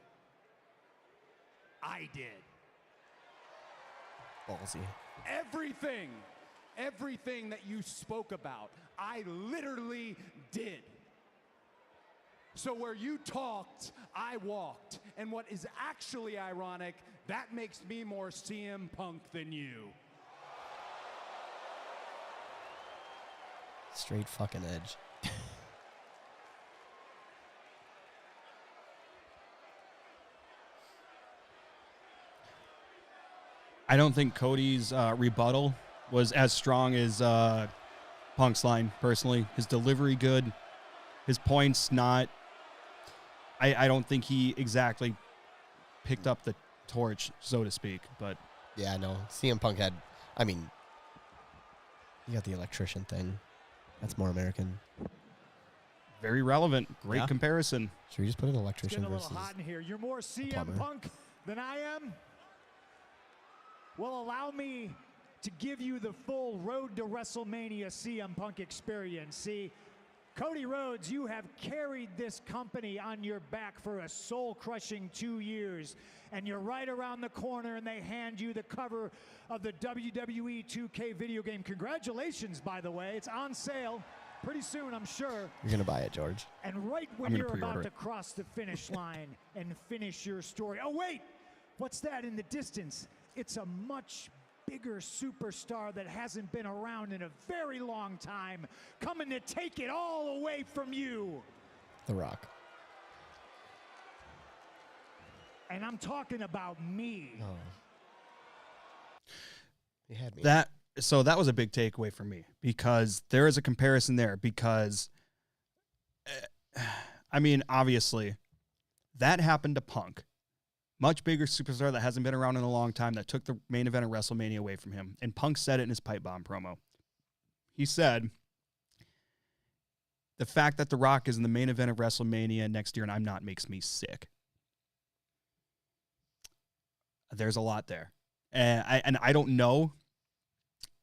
I did. Ballsy. Everything that you spoke about, I literally did. So where you talked, I walked. And what is actually ironic, that makes me more CM Punk than you. Straight fucking edge. I don't think Cody's rebuttal was as strong as Punk's line, personally. His delivery good. His points not. I don't think he exactly picked up the torch, so to speak. But Yeah, no. CM Punk had, I mean, you got the electrician thing. That's more American. very relevant. Great Yeah. comparison. Should we just put an It's electrician getting a little versus... hot in here. You're more CM plumber. Punk than I am? Well, allow me to give you the full Road to WrestleMania CM Punk experience. See, Cody Rhodes, you have carried this company on your back for a soul-crushing 2 years, and you're right around the corner and they hand you the cover of the WWE 2K video game. Congratulations, by the way. It's on sale pretty soon, I'm sure. You're going to buy it, George. And right when I'm gonna you're about pre-order to it. cross the finish line and finish your story. Oh, wait! What's that in the distance? It's a much bigger superstar that hasn't been around in a very long time, coming to take it all away from you. The Rock. And I'm talking about me. Oh. You had me. That was a big takeaway for me, because there is a comparison there, because I mean, obviously that happened to Punk, much bigger superstar that hasn't been around in a long time, that took the main event of WrestleMania away from him. And Punk said it in his pipe bomb promo. He said, the fact that The Rock is in the main event of WrestleMania next year and I'm not makes me sick. There's a lot there. And I don't know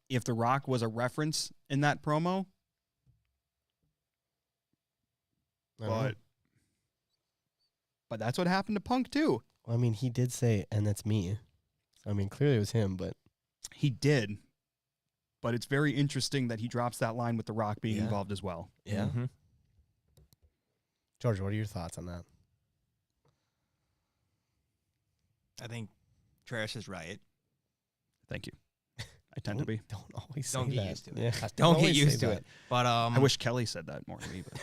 if The Rock was a reference in that promo, but that's what happened to Punk too. Well, I mean, he did say, and that's me. I mean, clearly it was him, but... He did. But it's very interesting that he drops that line with The Rock being Yeah. involved as well. Yeah. Mm-hmm. George, what are your thoughts on that? I think Trash is right. Thank you. I tend to be. Don't always Don't say get that. used to it. Yeah, Don't get always say used to that. it. But I wish Kelly said that more to me. But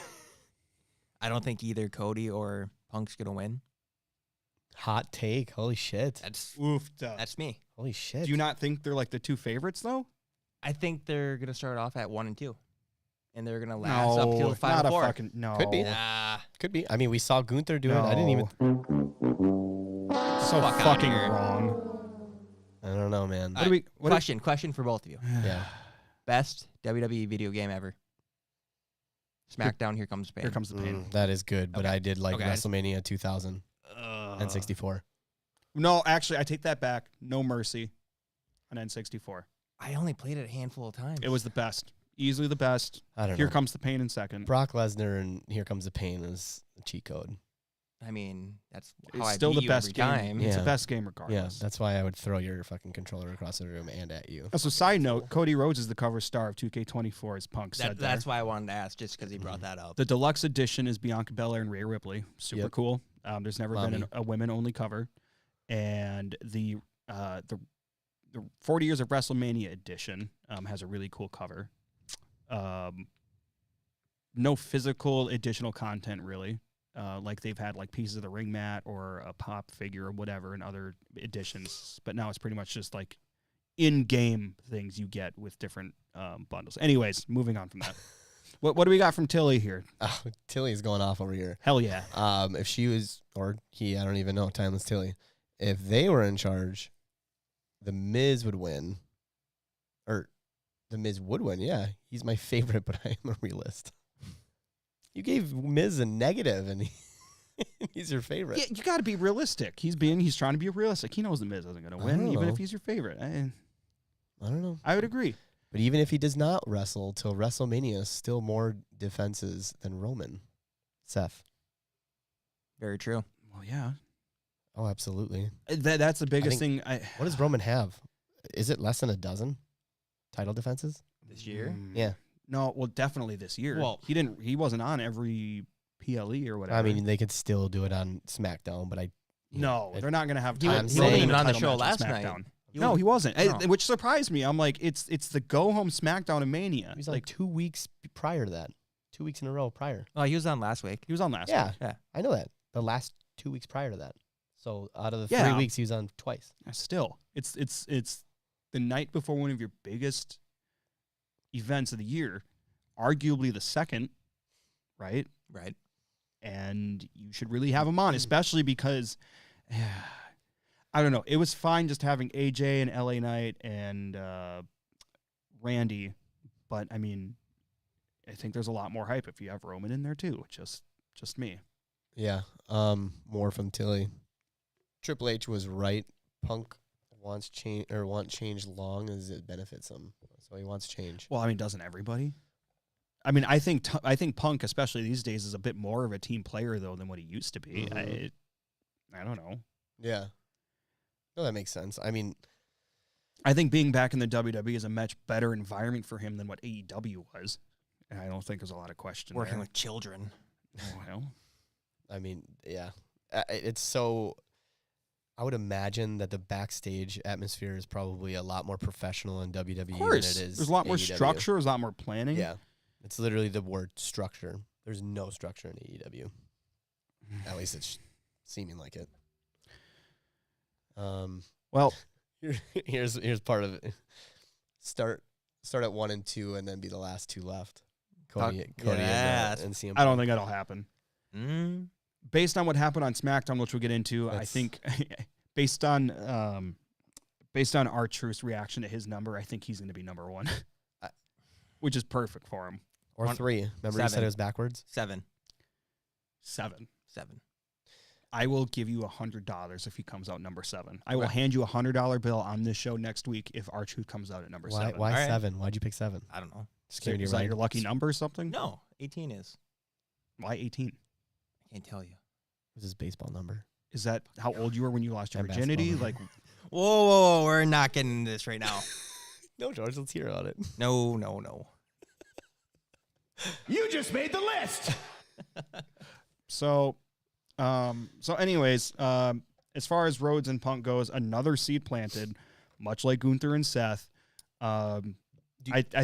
I don't think either Cody or Punk's gonna win. Hot take. Holy shit. That's me. Holy shit. Do you not think they're like the two favorites though? I think they're gonna start off at 1 and 2, and they're gonna last up till 5 not and a 4. fucking no. Could be. Nah, Could be. I mean, we saw Gunther do it. I didn't even... So Fuck outta fucking here. wrong. I don't know, man. What do we? What do- question for both of you. Yeah. Best WWE video game ever. SmackDown. Here comes the pain. Here comes the pain. That is good, but Okay. I did like Okay, I just- WrestleMania 2000 and 64. No, actually, I take that back. No Mercy on N64. I only played it a handful of times. It was the best. Easily the best. I don't Here know. comes the pain in second. Brock Lesnar and Here Comes the Pain is a cheat code. I mean, that's how It's I still beat the you best every game. time. It's Yeah. the best game Yeah, regardless. that's why I would throw your fucking controller across the room and at you. So, side note, Cody Rhodes is the cover star of 2K24, as Punk said there. That's why I wanted to ask, just because he brought that up. The deluxe edition is Bianca Belair and Rhea Ripley. Super Yep. cool. There's never been Mommy. a women-only cover. And the 40 Years of WrestleMania edition has a really cool cover. No physical additional content, really. Like they've had like pieces of the ring mat or a pop figure or whatever in other editions. But now it's pretty much just like in-game things you get with different bundles. Anyways, moving on from that. What do we got from Tilly here? Oh, Tilly's going off over here. Hell yeah. If she was, or he, I don't even know, Timeless Tilly, if they were in charge, The Miz would win. Or The Miz would win, yeah. He's my favorite, but I am a realist. You gave Miz a negative, and he's your favorite. Yeah, you got to be realistic. He's trying to be realistic. He knows the Miz isn't going to win, don't even know. if he's your favorite. I don't know. I would agree. But even if he does not wrestle till WrestleMania, still more defenses than Roman. Seth. Very true. Well, yeah. Oh, absolutely. That's the biggest thing. What does Roman have? Is it less than a dozen title defenses? This year? Yeah. No, well, definitely this year. Well- he wasn't on every PLE or whatever. I mean, they could still do it on SmackDown, but no, they're not going to have He time. was- he wasn't even on the title show match last night. SmackDown. He No, was- he wasn't, No. which surprised me. I'm like, it's the go home SmackDown and Mania. he was like 2 weeks prior to that. 2 weeks in a row prior. Oh, he was on last week. He was on last. Yeah, week. Yeah. I know that. The last 2 weeks prior to that. So out of the Yeah. 3 weeks, he was on twice. Still, it's the night before one of your biggest events of the year, arguably the second, right? Right. And you should really have him on, especially because I don't know. It was fine just having AJ and LA Knight and Randy, but I mean, I think there's a lot more hype if you have Roman in there too. Just me. Yeah. More from Tilly. Triple H was right. Punk wants change long as it benefits him. So he wants change. Well, I mean, doesn't everybody? I mean, I think Punk, especially these days, is a bit more of a team player though than what he used to be. Mhm. I don't know. Yeah. No, that makes sense. I mean, I think being back in the WWE is a much better environment for him than what AEW was, and I don't think there's a lot of question Working there. with children. Well, yeah. It's so. I would imagine that the backstage atmosphere is probably a lot more professional in WWE of course, than it is. there's a lot more AEW. structure. There's a lot more planning. Yeah, it's literally the word structure. There's no structure in AEW. At least it's seeming like it. Well, here's part of it. Start at 1 and 2, and then be the last two left. Cody yes. and CM I don't Punk. think that'll happen. Mm. Based on what happened on SmackDown, which we'll get into, I That's- think based on R-Truth's reaction to his number, I think he's going to be number one, which is perfect for him. Or 3. Remember you said 7. it was backwards? 7. 7. I will give you $100 if he comes out number 7. I will Right. hand you a $100 bill on this show next week if R-Truth comes out at number 7. Why All right. 7? Why'd you pick 7? I don't know. Just giving you Is that right. your lucky number or something? No, 18 is. Why 18? I can't tell you. It was his baseball number. Is that how old you were when you lost your And virginity? basketball. Like, Whoa, we're not getting into this right now. No, George, let's hear about it. No. You just made the list. so anyways, as far as Rhodes and Punk goes, another seed planted, much like Gunther and Seth. I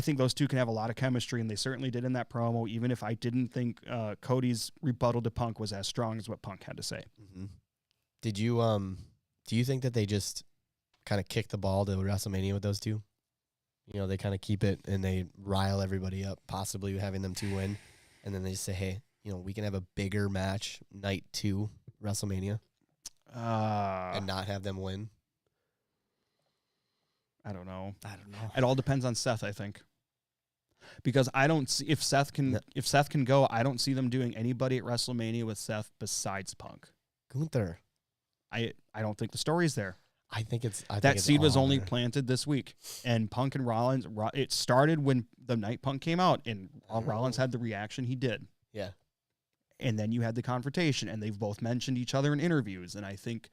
think those two can have a lot of chemistry, and they certainly did in that promo, even if I didn't think Cody's rebuttal to Punk was as strong as what Punk had to say. Mm-hmm. Did you do you think that they just kind of kick the ball to WrestleMania with those two? You know, they kind of keep it and they rile everybody up, possibly having them 2 win, and then they just say, hey, you know, we can have a bigger match night 2 WrestleMania and not have them win. I don't know. I don't know. It all depends on Seth, I think, because I don't see if Seth can go. I don't see them doing anybody at WrestleMania with Seth besides Punk. Gunther. I don't think the story's there. I think it's That seed was all only there. planted this week, and Punk and Rollins. It started when the night Punk came out, and Rollins had the reaction he did. Yeah. And then you had the confrontation, and they've both mentioned each other in interviews. And I think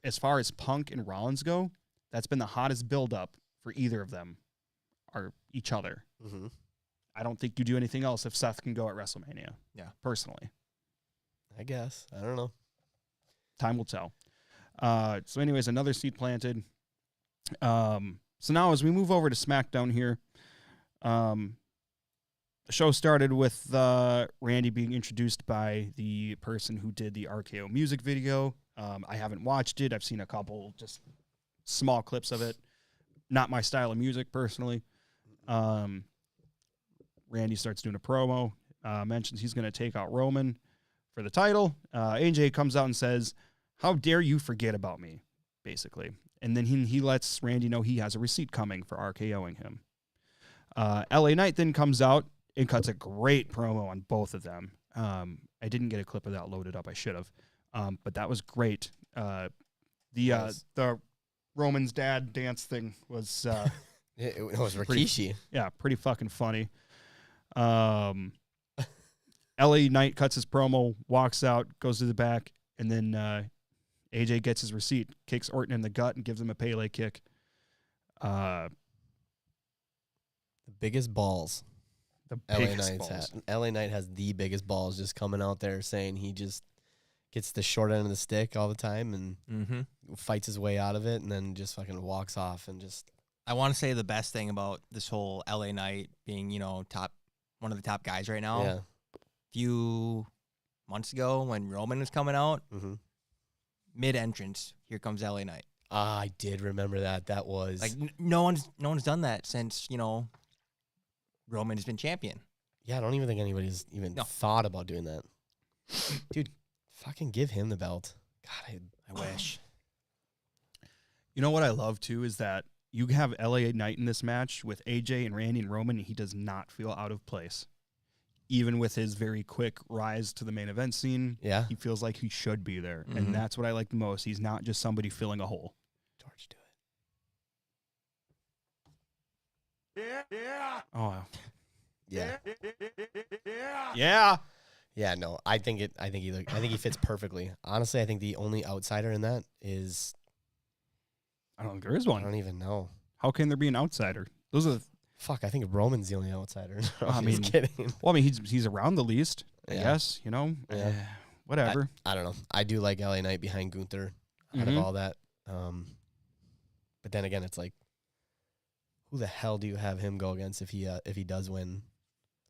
as far as Punk and Rollins go, that's been the hottest buildup for either of them, or each other. Mm-hmm. I don't think you do anything else if Seth can go at WrestleMania. Yeah. Personally, I guess. I don't know. time will tell. So anyways, another seed planted. So now as we move over to SmackDown here, the show started with Randy being introduced by the person who did the RKO music video. I haven't watched it. I've seen a couple just small clips of it. Not my style of music personally. Randy starts doing a promo, mentions he's going to take out Roman for the title. AJ comes out and says, "How dare you forget about me?" basically. And then he lets Randy know he has a receipt coming for RKOing him. LA Knight then comes out and cuts a great promo on both of them. I didn't get a clip of that loaded up. I should have. But that was great. The Roman's dad dance thing was It was Rikishi. pretty fucking funny. LA Knight cuts his promo, walks out, goes to the back, and then AJ gets his receipt, kicks Orton in the gut, and gives him a Pele kick. The biggest balls. The LA biggest Knight's balls. LA Knight has the biggest balls, just coming out there saying he just gets the short end of the stick all the time and fights his way out of it, and then just fucking walks off and just. I want to say the best thing about this whole LA Knight being, one of the top guys right now. Yeah. A few months ago when Roman was coming out, mid-entrance, here comes LA Knight. I did remember that. That was Like no one's done that since Roman has been champion. Yeah, I don't even think anybody's even thought about doing that. Dude, fucking give him the belt. God, I wish. You know what I love too is that you have LA Knight in this match with AJ and Randy and Roman, and he does not feel out of place. Even with his very quick rise to the main event scene, he feels like he should be there. And that's what I like the most. He's not just somebody filling a hole. George, do Yeah, yeah. Oh, it. Yeah. yeah. Yeah, no, I think he fits perfectly. Honestly, I think the only outsider in that is I don't think there is I one. don't even know. How can there be an outsider? Those are. Fuck, I think Roman's the only outsider. I mean, just kidding. Well, I mean, he's around the least. I Yeah. guess Yeah. Whatever. I don't know. I do like LA Knight behind Gunther out of all that. But then again, it's like, who the hell do you have him go against if he does win?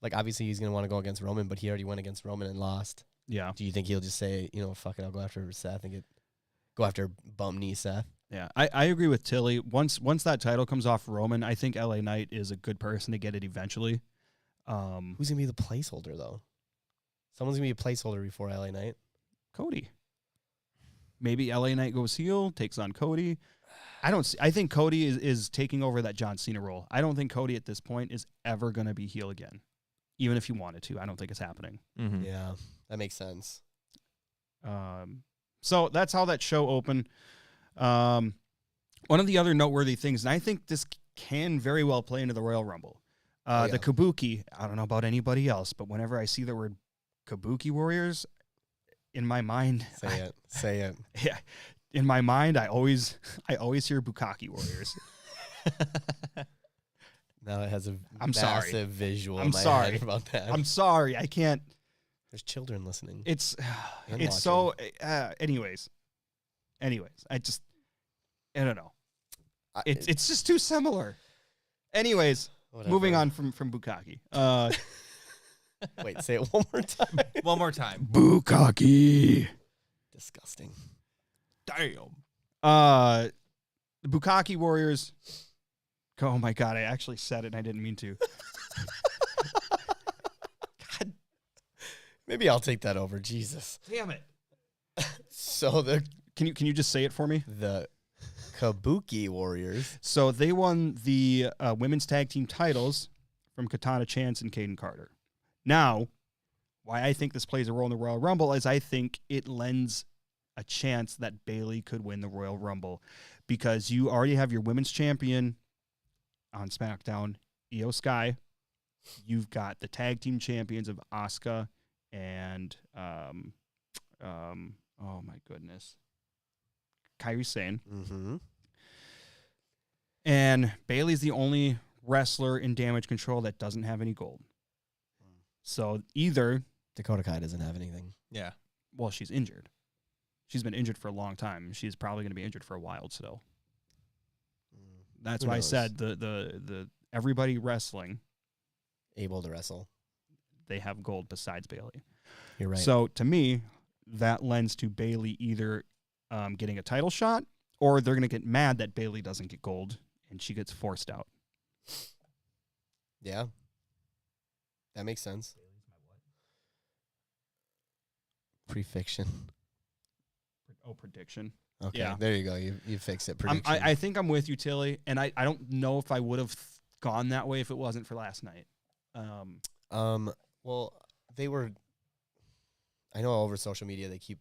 Like, obviously he's gonna want to go against Roman, but he already went against Roman and lost. Yeah. Do you think he'll just say, fuck it, I'll go after Seth and go after bum knee Seth? Yeah, I agree with Tilly. Once that title comes off Roman, I think LA Knight is a good person to get it eventually. Who's gonna be the placeholder though? Someone's gonna be a placeholder before LA Knight. Cody. Maybe LA Knight goes heel, takes on Cody. I think Cody is taking over that John Cena role. I don't think Cody at this point is ever going to be heel again. Even if he wanted to, I don't think it's happening. Yeah, that makes sense. So that's how that show opened. One of the other noteworthy things, and I think this can very well play into the Royal Rumble, the Kabuki. I don't know about anybody else, but whenever I see the word Kabuki Warriors, in my mind, Say it. Yeah, in my mind, I always hear Bukkake Warriors. Now it has a I'm sorry. massive visual. I'm in my sorry head about that. I'm sorry, I can't. There's children listening. It's And it's so. Anyways, I don't know. It's just too similar. Anyways, Whatever. moving on from Bukkake. Wait, say it one more time. One more time. Bukkake. Disgusting. Damn. The Bukkake Warriors. Oh my God, I actually said it and I didn't mean to. God. Maybe I'll take that over. Jesus. Damn it. So Can you just say it for me? the Kabuki Warriors. So they won the women's tag team titles from Katana Chance and Kaden Carter. Now, why I think this plays a role in the Royal Rumble is I think it lends a chance that Bayley could win the Royal Rumble because you already have your women's champion on SmackDown, Io Sky. You've got the tag team champions of Asuka and oh my goodness, Kairi Sane. Mm-hmm. And Bayley's the only wrestler in Damage Control that doesn't have any gold. So either, Dakota Kai doesn't have anything. Yeah. well, she's injured. She's been injured for a long time. She's probably going to be injured for a while still. That's Who why knows? I said the everybody wrestling, Able to wrestle. they have gold besides Bayley. You're right. So to me, that lends to Bayley either getting a title shot or they're going to get mad that Bayley doesn't get gold and she gets forced out. Yeah. That makes sense. Prefiction. Oh, prediction. Okay, Yeah. there you go. You fixed it. I Prediction. think I'm with you, Tilly, and I don't know if I would have gone that way if it wasn't for last night. Well, they were. I know over social media they keep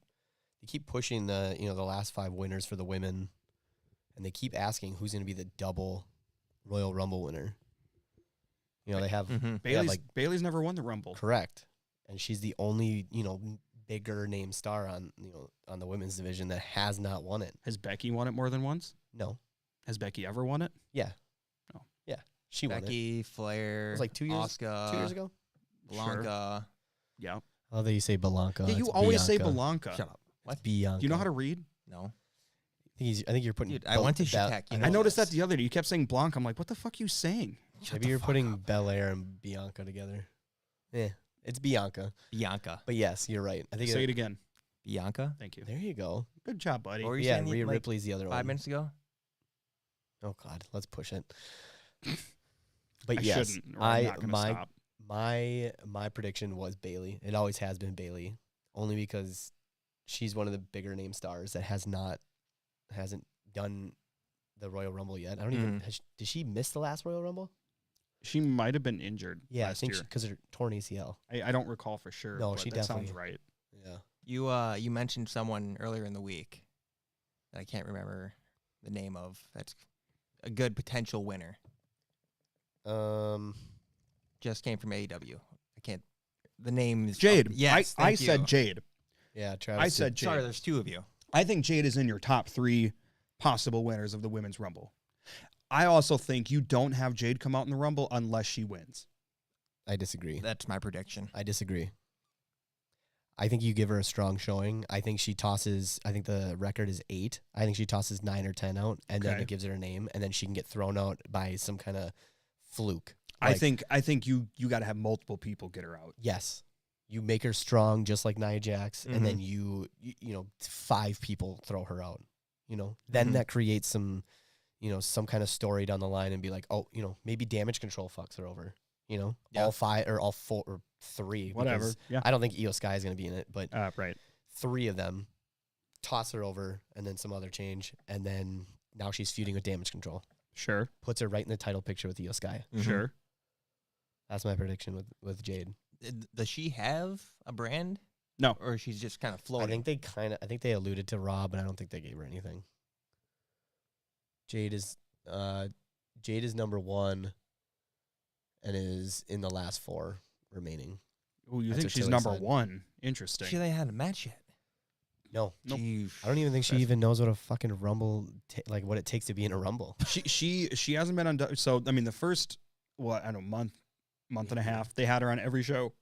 pushing the the last 5 winners for the women, and they keep asking who's going to be the double Royal Rumble winner. They have Bayley's never won the Rumble. correct, and she's the only bigger name star on on the women's division that has not won it. Has Becky won it more than once? No. Has Becky ever won it? Yeah. No. Yeah. She won it. Becky, Flair, It was like 2 years, Asuka, 2 years ago. Blanca. Yeah. I love that you say Belanca. Yeah, you It's always say Bianca. Belanca. Shut up. What? Bianca. Do you know how to read? No. I think you're putting. Dude, I went to Shatek, you know I noticed this. that the other day. You kept saying Blanc. I'm like, what the fuck are you saying? Maybe you're putting Belair and Bianca together. Yeah, it's Bianca. Bianca. But yes, you're right. I think Say it again. Bianca. Thank you. There you go. Good job, buddy. What were you Yeah, saying? Rhea like Ripley's the other 5 one. minutes ago? Oh God, let's push it. But I yes, shouldn't, or I'm not gonna stop. my prediction was Bailey. It always has been Bailey, only because she's one of the bigger name stars that hasn't done the Royal Rumble yet. I don't even. Did she miss the last Royal Rumble? She might have been injured Yeah, I last think year. because her torn ACL. I don't recall for sure. No, but she that sounds definitely- right. Yeah. You mentioned someone earlier in the week that I can't remember the name of. That's a good potential winner. Just came from AEW. I can't. The name is Jade. Yes, I thank said you. Jade. Yeah, Travis. I said Jade. Sorry, there's two of you. I think Jade is in your top 3 possible winners of the Women's Rumble. I also think you don't have Jade come out in the Rumble unless she wins. I disagree. That's my prediction. I disagree. I think you give her a strong showing. I think she tosses. I think the record is 8. I think she tosses 9 or 10 out, and then Okay. it gives her a name, and then she can get thrown out by some kind of fluke. I think you got to have multiple people get her out. Yes, you make her strong, just like Nia Jax, and then you 5 people throw her out. Then that creates some, some kind of story down the line, and be like, oh, maybe Damage Control fucks her over. All 5 or all 4 or 3. Whatever. because Yeah. I don't think Io Sky is going to be in it, but Right. 3 of them toss her over, and then some other change, and then now she's feuding with Damage Control. Sure. Puts her right in the title picture with Io Sky. Sure. That's my prediction with Jade. Does she have a brand? No. Or she's just kind of I floating? think they alluded to Raw, but I don't think they gave her anything. Jade is number 1 and is in the last 4 remaining. Oh, you That's think what she's Tilly number said. 1? Interesting. She ain't had a match yet. No. Nope. Jeez. I don't even think she even knows what a fucking Rumble, what it takes to be in a Rumble. she hasn't been on. So I mean, the first month and a half, they had her on every show.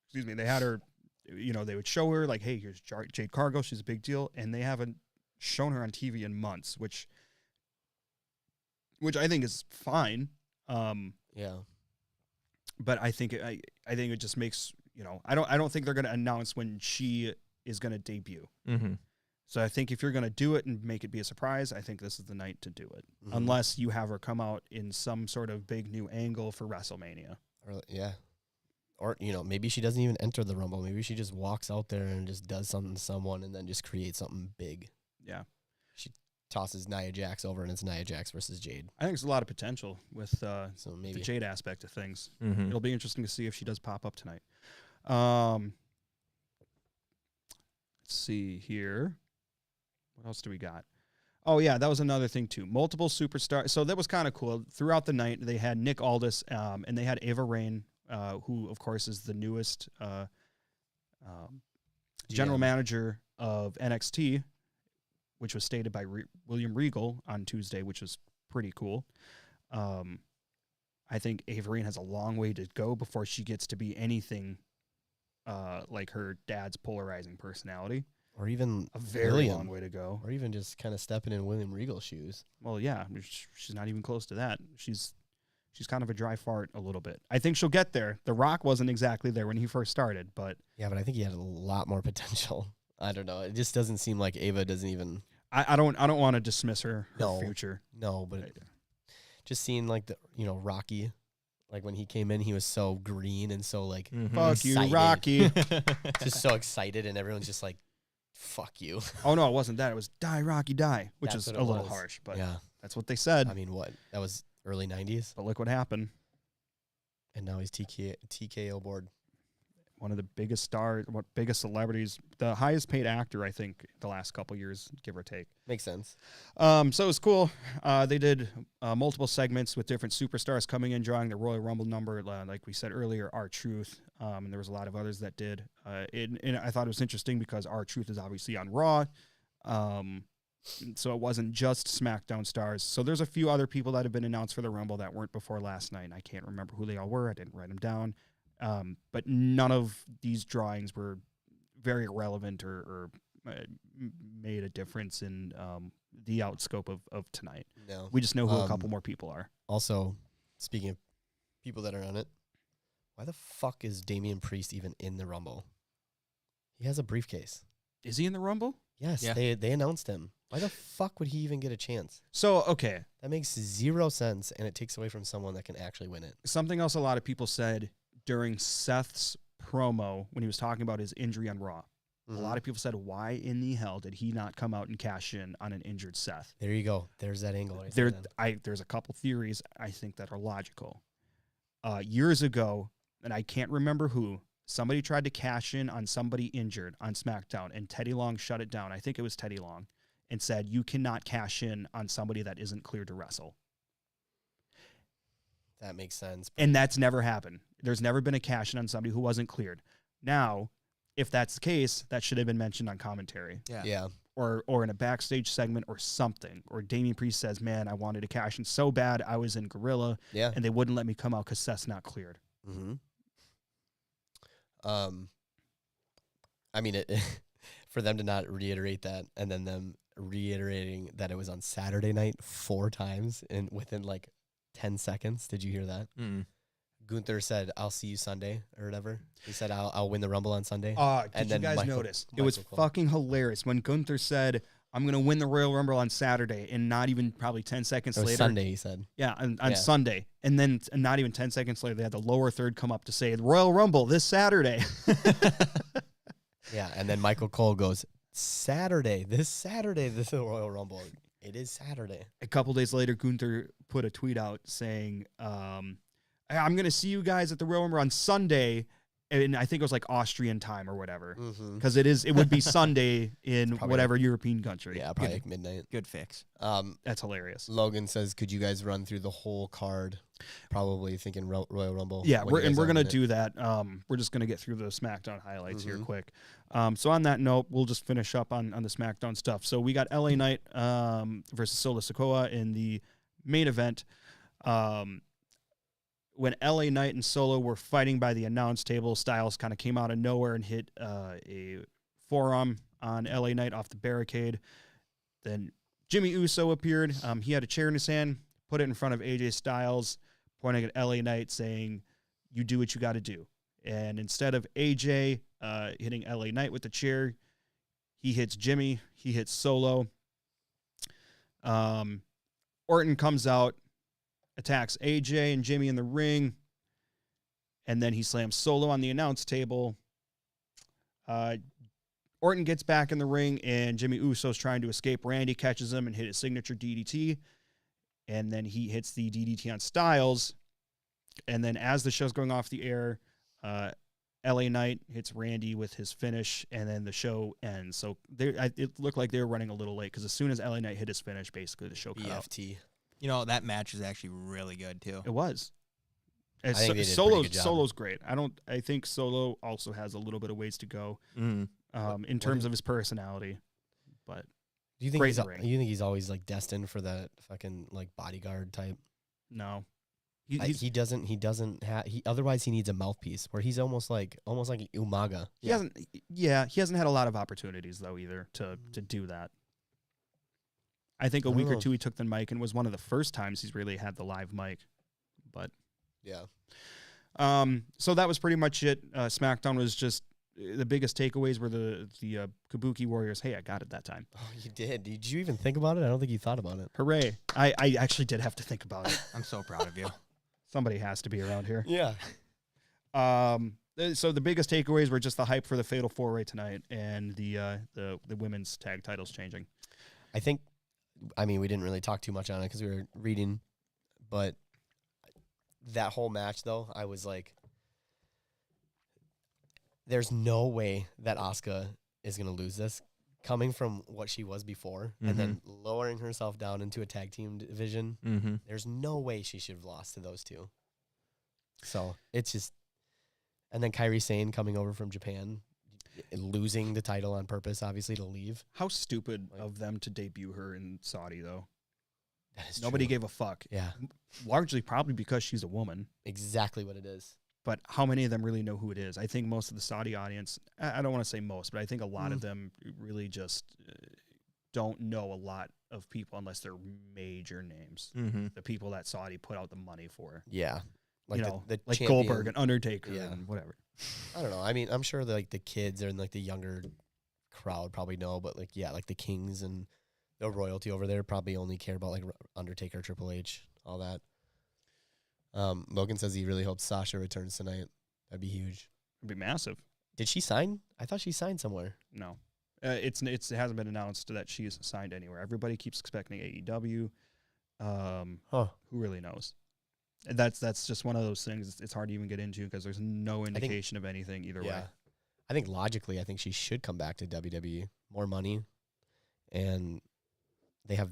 Excuse me, they had her. They would show her like, hey, here's Jade Cargill. She's a big deal, and they haven't shown her on TV in months, which I think is fine. Yeah. But I think it just makes I don't think they're going to announce when she is going to debut. Mm-hmm. So I think if you're going to do it and make it be a surprise, I think this is the night to do it. Unless you have her come out in some sort of big new angle for WrestleMania. Or, maybe she doesn't even enter the Rumble. Maybe she just walks out there and just does something to someone and then just creates something big. Yeah. She tosses Nia Jax over, and it's Nia Jax versus Jade. I think there's a lot of potential with So maybe. the Jade aspect of things. Mm-hmm. It'll be interesting to see if she does pop up tonight. Let's see here. What else do we got? Oh, yeah, that was another thing, too. Multiple superstars. So that was kind of cool. Throughout the night, they had Nick Aldis, and they had Ava Raine, who, of course, is the newest general manager of NXT, which was stated by William Regal on Tuesday, which was pretty cool. I think Ava Raine has a long way to go before she gets to be anything like her dad's polarizing personality. Or even A very William. long way to go. Or even just kind of stepping in William Regal's shoes. Well, yeah, she's not even close to that. She's kind of a dry fart a little bit. I think she'll get there. The Rock wasn't exactly there when he first started, but Yeah, but I think he had a lot more potential. I don't know. It just doesn't seem like Ava doesn't even. I don't want to dismiss her No. future. No, but just seeing like Rocky, like when he came in, he was so green and so like Fuck you, excited. Rocky. just so excited, and everyone's just like, "Fuck you." Oh no, it wasn't that. It was Die Rocky Die, which That's is what a it little was. harsh, but Yeah, that's what they said. I mean, what? That was early '90s, But look what happened. and now he's TKO board. One of the biggest stars, biggest celebrities, the highest paid actor, I think, the last couple years, give or take. Makes sense. So it was cool. They did multiple segments with different superstars coming in, drawing the Royal Rumble number. Like we said earlier, R-Truth, and there was a lot of others that did. And I thought it was interesting because R-Truth is obviously on Raw. So it wasn't just SmackDown stars. So there's a few other people that have been announced for the Rumble that weren't before last night. And I can't remember who they all were. I didn't write them down. But none of these drawings were very relevant or made a difference in the outscope of tonight. No. We just know who a couple more people are. Also, speaking of people that are on it, why the fuck is Damian Priest even in the Rumble? He has a briefcase. Is he in the Rumble? Yes, Yeah. they announced him. Why the fuck would he even get a chance? So, okay. That makes 0 sense, and it takes away from someone that can actually win it. Something else a lot of people said during Seth's promo when he was talking about his injury on Raw. Mm-hmm. A lot of people said, why in the hell did he not come out and cash in on an injured Seth? There you go. There's that angle right There, there. there's a couple theories I think that are logical. Years ago, and I can't remember who, somebody tried to cash in on somebody injured on SmackDown, and Teddy Long shut it down. I think it was Teddy Long, and said, you cannot cash in on somebody that isn't cleared to wrestle. That makes sense. And that's never happened. There's never been a cash in on somebody who wasn't cleared. Now, if that's the case, that should have been mentioned on commentary. Yeah. Or in a backstage segment or something. Or Damian Priest says, man, I wanted to cash in so bad, I was in Gorilla, Yeah. and they wouldn't let me come out because Seth's not cleared. Mm-hmm. I mean, for them to not reiterate that, and then them reiterating that it was on Saturday night 4 times and within like 10 seconds. Did you hear that? Mm. Gunther said, "I'll see you Sunday," or whatever. He said, "I'll win the Rumble on Sunday." Did you guys notice? It was fucking hilarious when Gunther said, I'm going to win the Royal Rumble on Saturday, and not even probably 10 seconds It was later. Sunday, he said. Yeah, on Yeah. Sunday. And then not even 10 seconds later, they had the lower third come up to say, Royal Rumble this Saturday. Yeah, and then Michael Cole goes, this Saturday, this is the Royal Rumble. It is Saturday. A couple days later, Gunther put a tweet out saying, I'm going to see you guys at the Royal Rumble on Sunday. And I think it was like Austrian time or whatever. Mm-hmm. Because it would be Sunday in whatever European country. Yeah, probably like midnight. Good fix. That's hilarious. Logan says, could you guys run through the whole card? Probably thinking Royal Rumble. Yeah, we're going to to do that. We're just going to get through the SmackDown highlights here quick. So on that note, we'll just finish up on the SmackDown stuff. So we got LA Knight versus Solo Sikoa in the main event. When LA Knight and Solo were fighting by the announce table, Styles kind of came out of nowhere and hit a forearm on LA Knight off the barricade. Then Jimmy Uso appeared. He had a chair in his hand, put it in front of AJ Styles, pointing at LA Knight saying, you do what you got to do. And instead of AJ hitting LA Knight with the chair, he hits Jimmy. He hits Solo. Orton comes out, attacks AJ and Jimmy in the ring, and then he slams Solo on the announce table. Orton gets back in the ring, and Jimmy Uso's trying to escape. Randy catches him and hit his signature DDT, and then he hits the DDT on Styles. And then as the show's going off the air, LA Knight hits Randy with his finish, and then the show ends. So it looked like they were running a little late, because as soon as LA Knight hit his finish, basically the show cut out. BFT. You know, that match is actually really good, too. It was. I think they did a pretty good job. Solo's great. I think Solo also has a little bit of ways to go in terms of his personality. But Do you think great he's in the ring. you think he's always like destined for that fucking like bodyguard type? No. He doesn't have otherwise he needs a mouthpiece where he's almost like Umaga. He hasn't had a lot of opportunities though either to do that. I think a week or two he took the mic, and was one of the first times he's really had the live mic. But yeah. So that was pretty much it. SmackDown was just the biggest takeaways were the Kabuki Warriors. Hey, I got it that time. Oh, you did. Did you even think about it? I don't think you thought about it. Hooray. I actually did have to think about it. I'm so proud of you. Somebody has to be around here. Yeah. So the biggest takeaways were just the hype for the Fatal 4-Way tonight and the women's tag titles changing. I mean, we didn't really talk too much on it because we were reading, but that whole match, though, I was like, there's no way that Asuka is going to lose this. Coming from what she was before and then lowering herself down into a tag team division, there's no way she should have lost to those two. So it's just, and then Kairi Sane coming over from Japan. losing the title on purpose, obviously, to leave. How stupid of them to debut her in Saudi, though. That is Nobody true. gave a fuck. Yeah, Largely probably because she's a woman. exactly what it is. But how many of them really know who it is? I think most of the Saudi audience, I don't want to say most, but I think a lot of them really just don't know a lot of people unless they're major names. Mm-hmm. The people that Saudi put out the money for. Yeah, Like, the like champion- Goldberg and Undertaker Yeah. and whatever. I don't know. I mean, I'm sure like the kids and like the younger crowd probably know, but like like the Kings and the royalty over there probably only care about like Undertaker, Triple H, all that. Logan says he really hopes Sasha returns tonight. That'd be huge. It'd be massive. Did she sign? I thought she signed somewhere. No. It hasn't been announced that she's signed anywhere. Everybody keeps expecting AEW. Who really knows? That's just one of those things. It's hard to even get into because there's no indication of anything either way. I think logically, I think she should come back to WWE. More money, and they have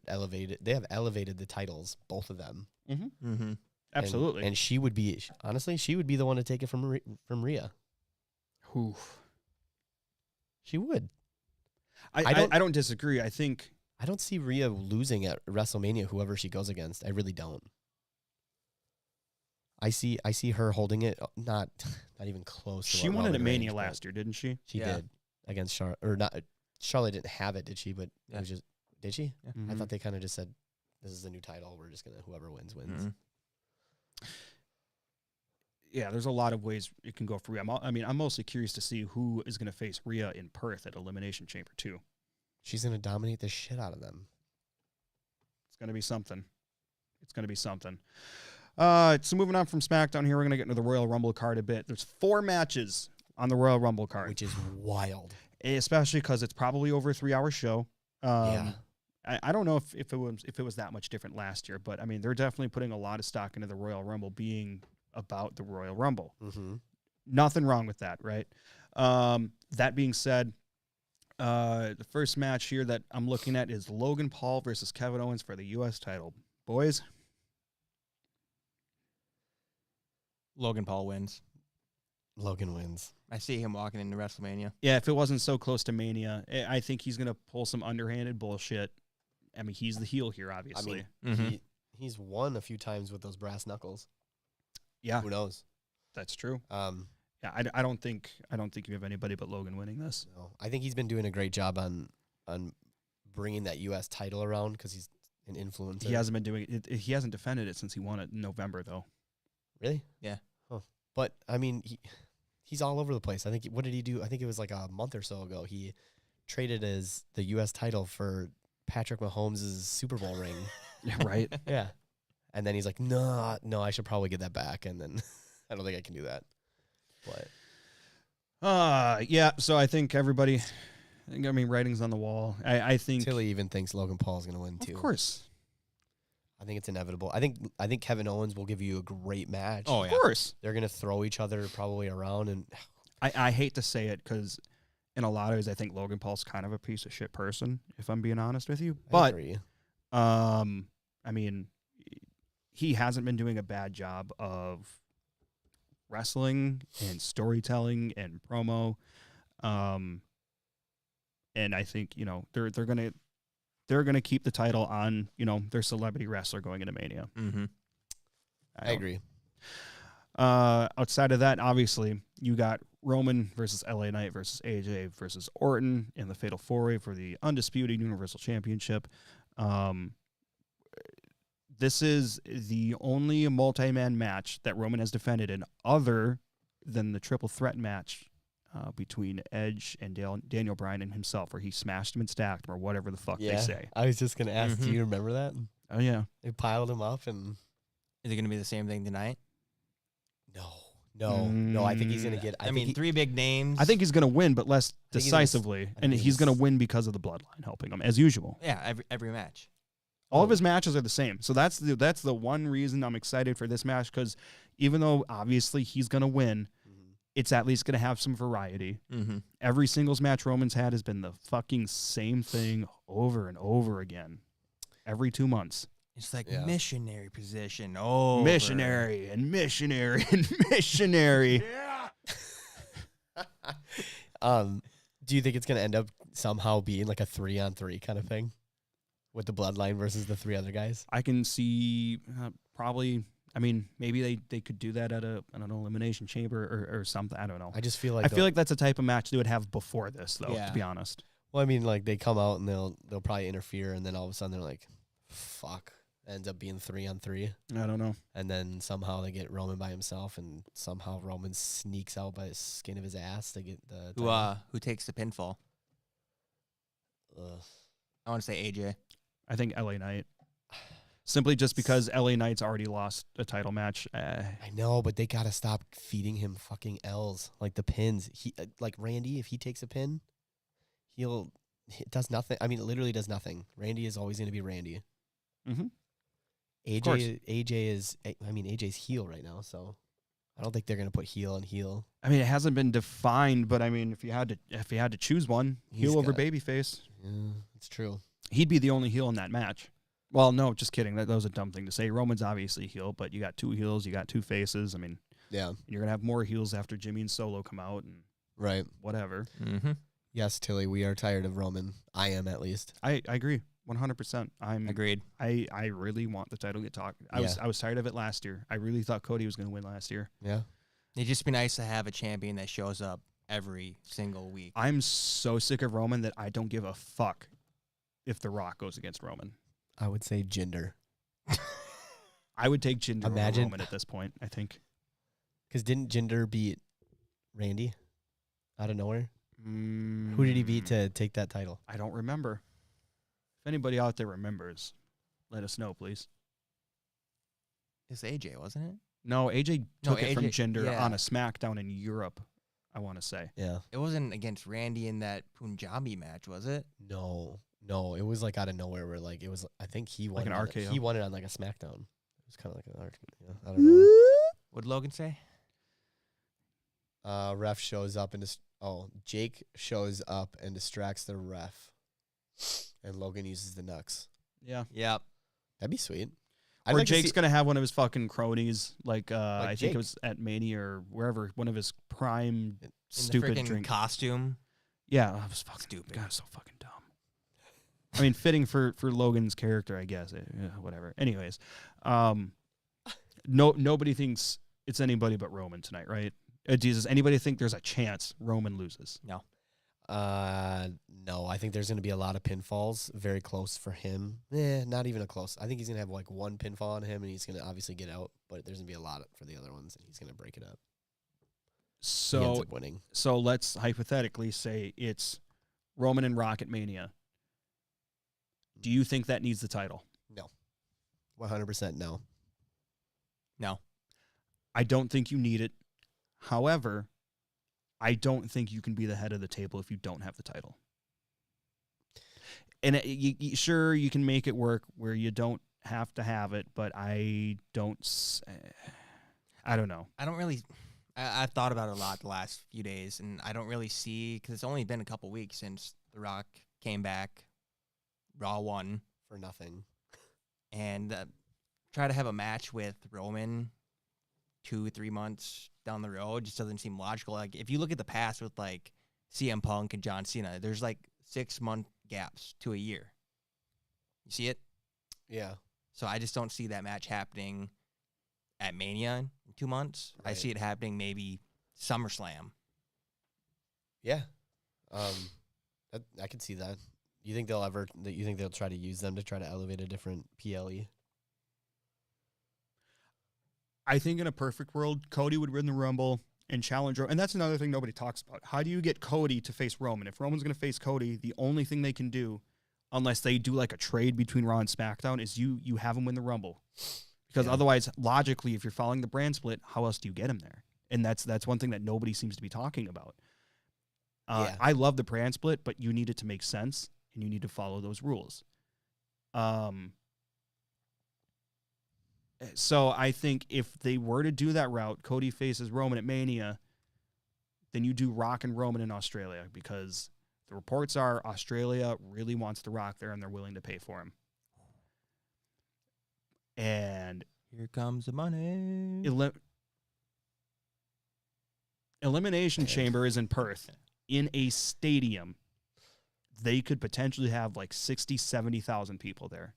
elevated the titles, both of them. Mm-hmm. Mm-hmm. Absolutely. And she would be, honestly, she would be the one to take it from Rhea. Oof. She would. I don't disagree. I think I don't see Rhea losing at WrestleMania, whoever she goes against. I really don't. I see her holding it, not even close. she won it at Mania last year, didn't she? She Yeah. did against Charlotte, or not. Charlotte didn't have it, did she? But Yeah. it was just, did she? Yeah. I thought they kind of just said, "This is the new title. We're just gonna whoever wins wins." Mm-hmm. Yeah, there's a lot of ways it can go for Rhea. I'm mostly curious to see who is going to face Rhea in Perth at Elimination Chamber 2. She's gonna dominate the shit out of them. It's going to be something. So moving on from SmackDown here, we're going to get into the Royal Rumble card a bit. There's 4 matches on the Royal Rumble card, Which is wild. especially because it's probably over a 3-hour show. Yeah. I don't know if it was that much different last year, but I mean they're definitely putting a lot of stock into the Royal Rumble being about the Royal Rumble. Mm-hmm. Nothing wrong with that, right? That being said, the first match here that I'm looking at is Logan Paul versus Kevin Owens for the U.S. title. Boys, Logan Paul wins. Logan wins. I see him walking into WrestleMania. yeah, if it wasn't so close to Mania, I think he's going to pull some underhanded bullshit. I mean, he's the heel here, obviously. He's won a few times with those brass knuckles. Yeah, Who knows? that's true. Yeah, I don't think you have anybody but Logan winning this. no. I think he's been doing a great job on bringing that U.S. title around because he's an influencer. He hasn't been doing it. He hasn't defended it since he won it in November, though. Really? Yeah. Huh. But I mean, he's all over the place. I think. What did he do? I think it was like a month or so ago. He traded the U.S. title for Patrick Mahomes' Super Bowl ring. Yeah, right. Yeah. And then he's like, no, I should probably get that back. And then I don't think I can do that. But Yeah. So I think everybody. Writing's on the wall. I think. Tilly even thinks Logan Paul is going to win too. Of course. I think it's inevitable. I think Kevin Owens will give you a great match. Oh, Of yeah. course. They're going to throw each other probably around, and I hate to say it because in a lot of ways I think Logan Paul's kind of a piece of shit person, if I'm being honest with you. I But agree. I mean, he hasn't been doing a bad job of wrestling and storytelling and promo. And I think, they're gonna keep the title on, their celebrity wrestler going into Mania. Mm-hmm. I agree. Outside of that, obviously, you got Roman versus LA Knight versus AJ versus Orton in the Fatal 4-Way for the undisputed Universal Championship. This is the only multi-man match that Roman has defended in other than the triple threat match between Edge and Daniel Bryan and himself, where he smashed him and stacked him or whatever the fuck they say. I was just going to ask, do you remember that? Oh, yeah. They piled him up and... Is it going to be the same thing tonight? No. I think he's going to get... I mean, 3 big names. I think he's going to win, but less think he's gonna decisively. And he's he's gonna going to win because of the bloodline helping him, as usual. Yeah, every match. All of his matches are the same. So that's the one reason I'm excited for this match, because even though obviously he's going to win, it's at least going to have some variety. Mm-hmm. Every singles match Roman's had has been the fucking same thing over and over again. Every 2 months. It's like Yeah. missionary position. Oh, Missionary and missionary and missionary. Do you think it's gonna end up somehow being like a 3-on-3 kind of thing with the Bloodline versus the 3 other guys? I can see probably. I mean, maybe they could do that at an elimination chamber or something. I don't know. I just feel like I feel like that's a type of match they would have before this, though. Yeah. To be honest. Well, I mean, like they come out and they'll probably interfere, and then all of a sudden they're like, "Fuck!" Ends up being 3-on-3, I don't know. and then somehow they get Roman by himself, and somehow Roman sneaks out by the skin of his ass to get the Who takes the pinfall? Ugh. I want to say AJ. I think LA Knight. Simply just because LA Knight's already lost a title match. I know, but they gotta stop feeding him fucking L's like the pins. He like Randy, if he takes a pin, he does nothing. I mean, it literally does nothing. Randy is always gonna be Randy. Mm-hmm. AJ's heel right now, so I don't think they're gonna put heel and heel. I mean, it hasn't been defined, but I mean, if you had to choose one, heel over babyface, Yeah, it's true. he'd be the only heel in that match. Well, no, just kidding. That was a dumb thing to say. Roman's obviously heel, but you got 2 heels, you got 2 faces. I mean, Yeah, you're gonna have more heels after Jimmy and Solo come out and right. whatever. Mm-hmm. Yes, Tilly, we are tired of Roman. I am, at least. I agree, 100%. Agreed. I really want the title to get talked. I was tired of it last year. I really thought Cody was gonna win last year. Yeah. It'd just be nice to have a champion that shows up every single week. I'm so sick of Roman that I don't give a fuck if The Rock goes against Roman. I would say Jinder. I would take Jinder over Imagine- Roman at this point, I think. Because didn't Jinder beat Randy out of nowhere? Mm, Who did he beat to take that title? I don't remember. If anybody out there remembers, let us know, please. It's AJ, wasn't it? No, AJ No, took it from AJ Jinder yeah. on a SmackDown in Europe, I want to say. Yeah. It wasn't against Randy in that Punjabi match, was it? No, it was like out of nowhere where like it was. I think he won Like an it on- RKO? He won it on like a SmackDown. It was kind of like an RKO. Yeah, I don't know. What'd Logan say? Ref shows up and Jake shows up and distracts the ref, and Logan uses the Nux. Yeah. Yep. That'd be sweet. Or Jake's going to have one of his fucking cronies, like I think Jake. it was at Mania or wherever, one of his prime In stupid the freaking drink. costume. Yeah, that was fucking Stupid. God, so fucking dumb. I mean, fitting for Logan's character, I guess. Whatever. Anyways, nobody thinks it's anybody but Roman tonight, right? Does anybody think there's a chance Roman loses? No. No, I think there's going to be a lot of pinfalls, very close for him. Not even a close. I think he's going to have like one pinfall on him, and he's going to obviously get out, but there's going to be a lot for the other ones, and he's going to break it up. He ends So, up winning. so let's hypothetically say it's Roman and Rock at Mania. Do you think that needs the title? No. 100% no. No. I don't think you need it. However, I don't think you can be the head of the table if you don't have the title. And sure, you can make it work where you don't have to have it, but I don't know. I don't really. I've thought about it a lot the last few days, and I don't really see, because it's only been a couple weeks since The Rock came back, Raw won, For nothing. and try to have a match with Roman 2-3 months down the road just doesn't seem logical. Like, if you look at the past with like CM Punk and John Cena, there's like 6-month gaps to a year. You see it? Yeah. So I just don't see that match happening at Mania in 2 months. I Right. see it happening maybe SummerSlam. Yeah. I could see that. You think they'll try to use them to try to elevate a different PLE? I think in a perfect world, Cody would win the Rumble and challenge Roman. And that's another thing nobody talks about. How do you get Cody to face Roman? If Roman's going to face Cody, the only thing they can do, unless they do like a trade between Raw and SmackDown, is you have him win the Rumble. Because otherwise, logically, if you're following the brand split, how else do you get him there? And that's one thing that nobody seems to be talking about. I love the brand split, but you need it to make sense, and you need to follow those rules. So I think if they were to do that route, Cody faces Roman at Mania, then you do Rock and Roman in Australia, because the reports are Australia really wants The Rock there and they're willing to pay for him. And Here comes the money. Elimination Chamber is in Perth in a stadium, they could potentially have like 60, 70,000 people there.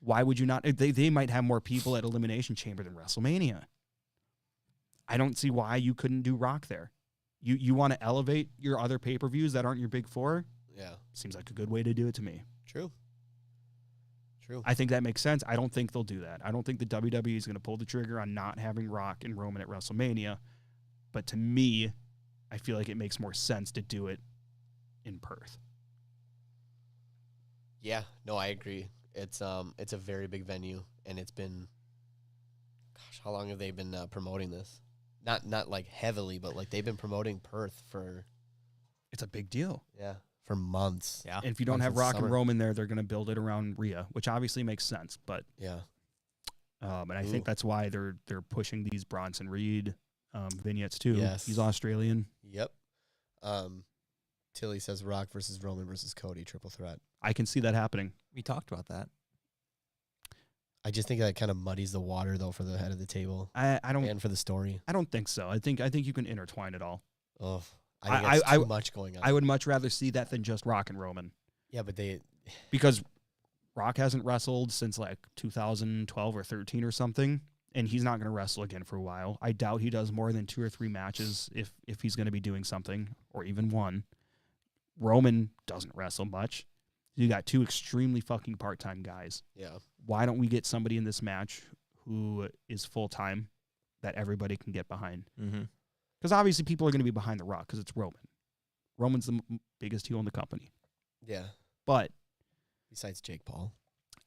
Why would you not? They might have more people at Elimination Chamber than WrestleMania. I don't see why you couldn't do Rock there. You want to elevate your other pay-per-views that aren't your big four? Yeah. Seems like a good way to do it to me. True. I think that makes sense. I don't think they'll do that. I don't think the WWE is going to pull the trigger on not having Rock and Roman at WrestleMania. But to me, I feel like it makes more sense to do it in Perth. Yeah, no, I agree. It's a very big venue, and it's been, gosh, how long have they been promoting this? Not like heavily, but like they've been promoting Perth for. It's a big deal. Yeah, for months. Yeah. And if you don't Months have of Rock summer. and Roman there, they're going to build it around Rhea, which obviously makes sense. But Yeah. and I think that's why they're pushing these Bronson Reed vignettes too. Yes. He's Australian. Yep. Tilly says Rock versus Roman versus Cody triple threat. I can see that happening. We talked about that. I just think that kind of muddies the water though for the head of the table I don't and for the story. I don't think so. I think you can intertwine it all. Oh, I think that's too much going on. I would much rather see that than just Rock and Roman. Yeah, but Because Rock hasn't wrestled since like 2012 or 13 or something, and he's not going to wrestle again for a while. I doubt he does more than 2 or 3 matches if he's going to be doing something, or even one. Roman doesn't wrestle much. You got 2 extremely fucking part-time guys. yeah. Why don't we get somebody in this match who is full-time that everybody can get behind? Mm-hmm. Because obviously people are going to be behind The Rock because it's Roman. Roman's the biggest heel in the company. Yeah. But Besides Jake Paul.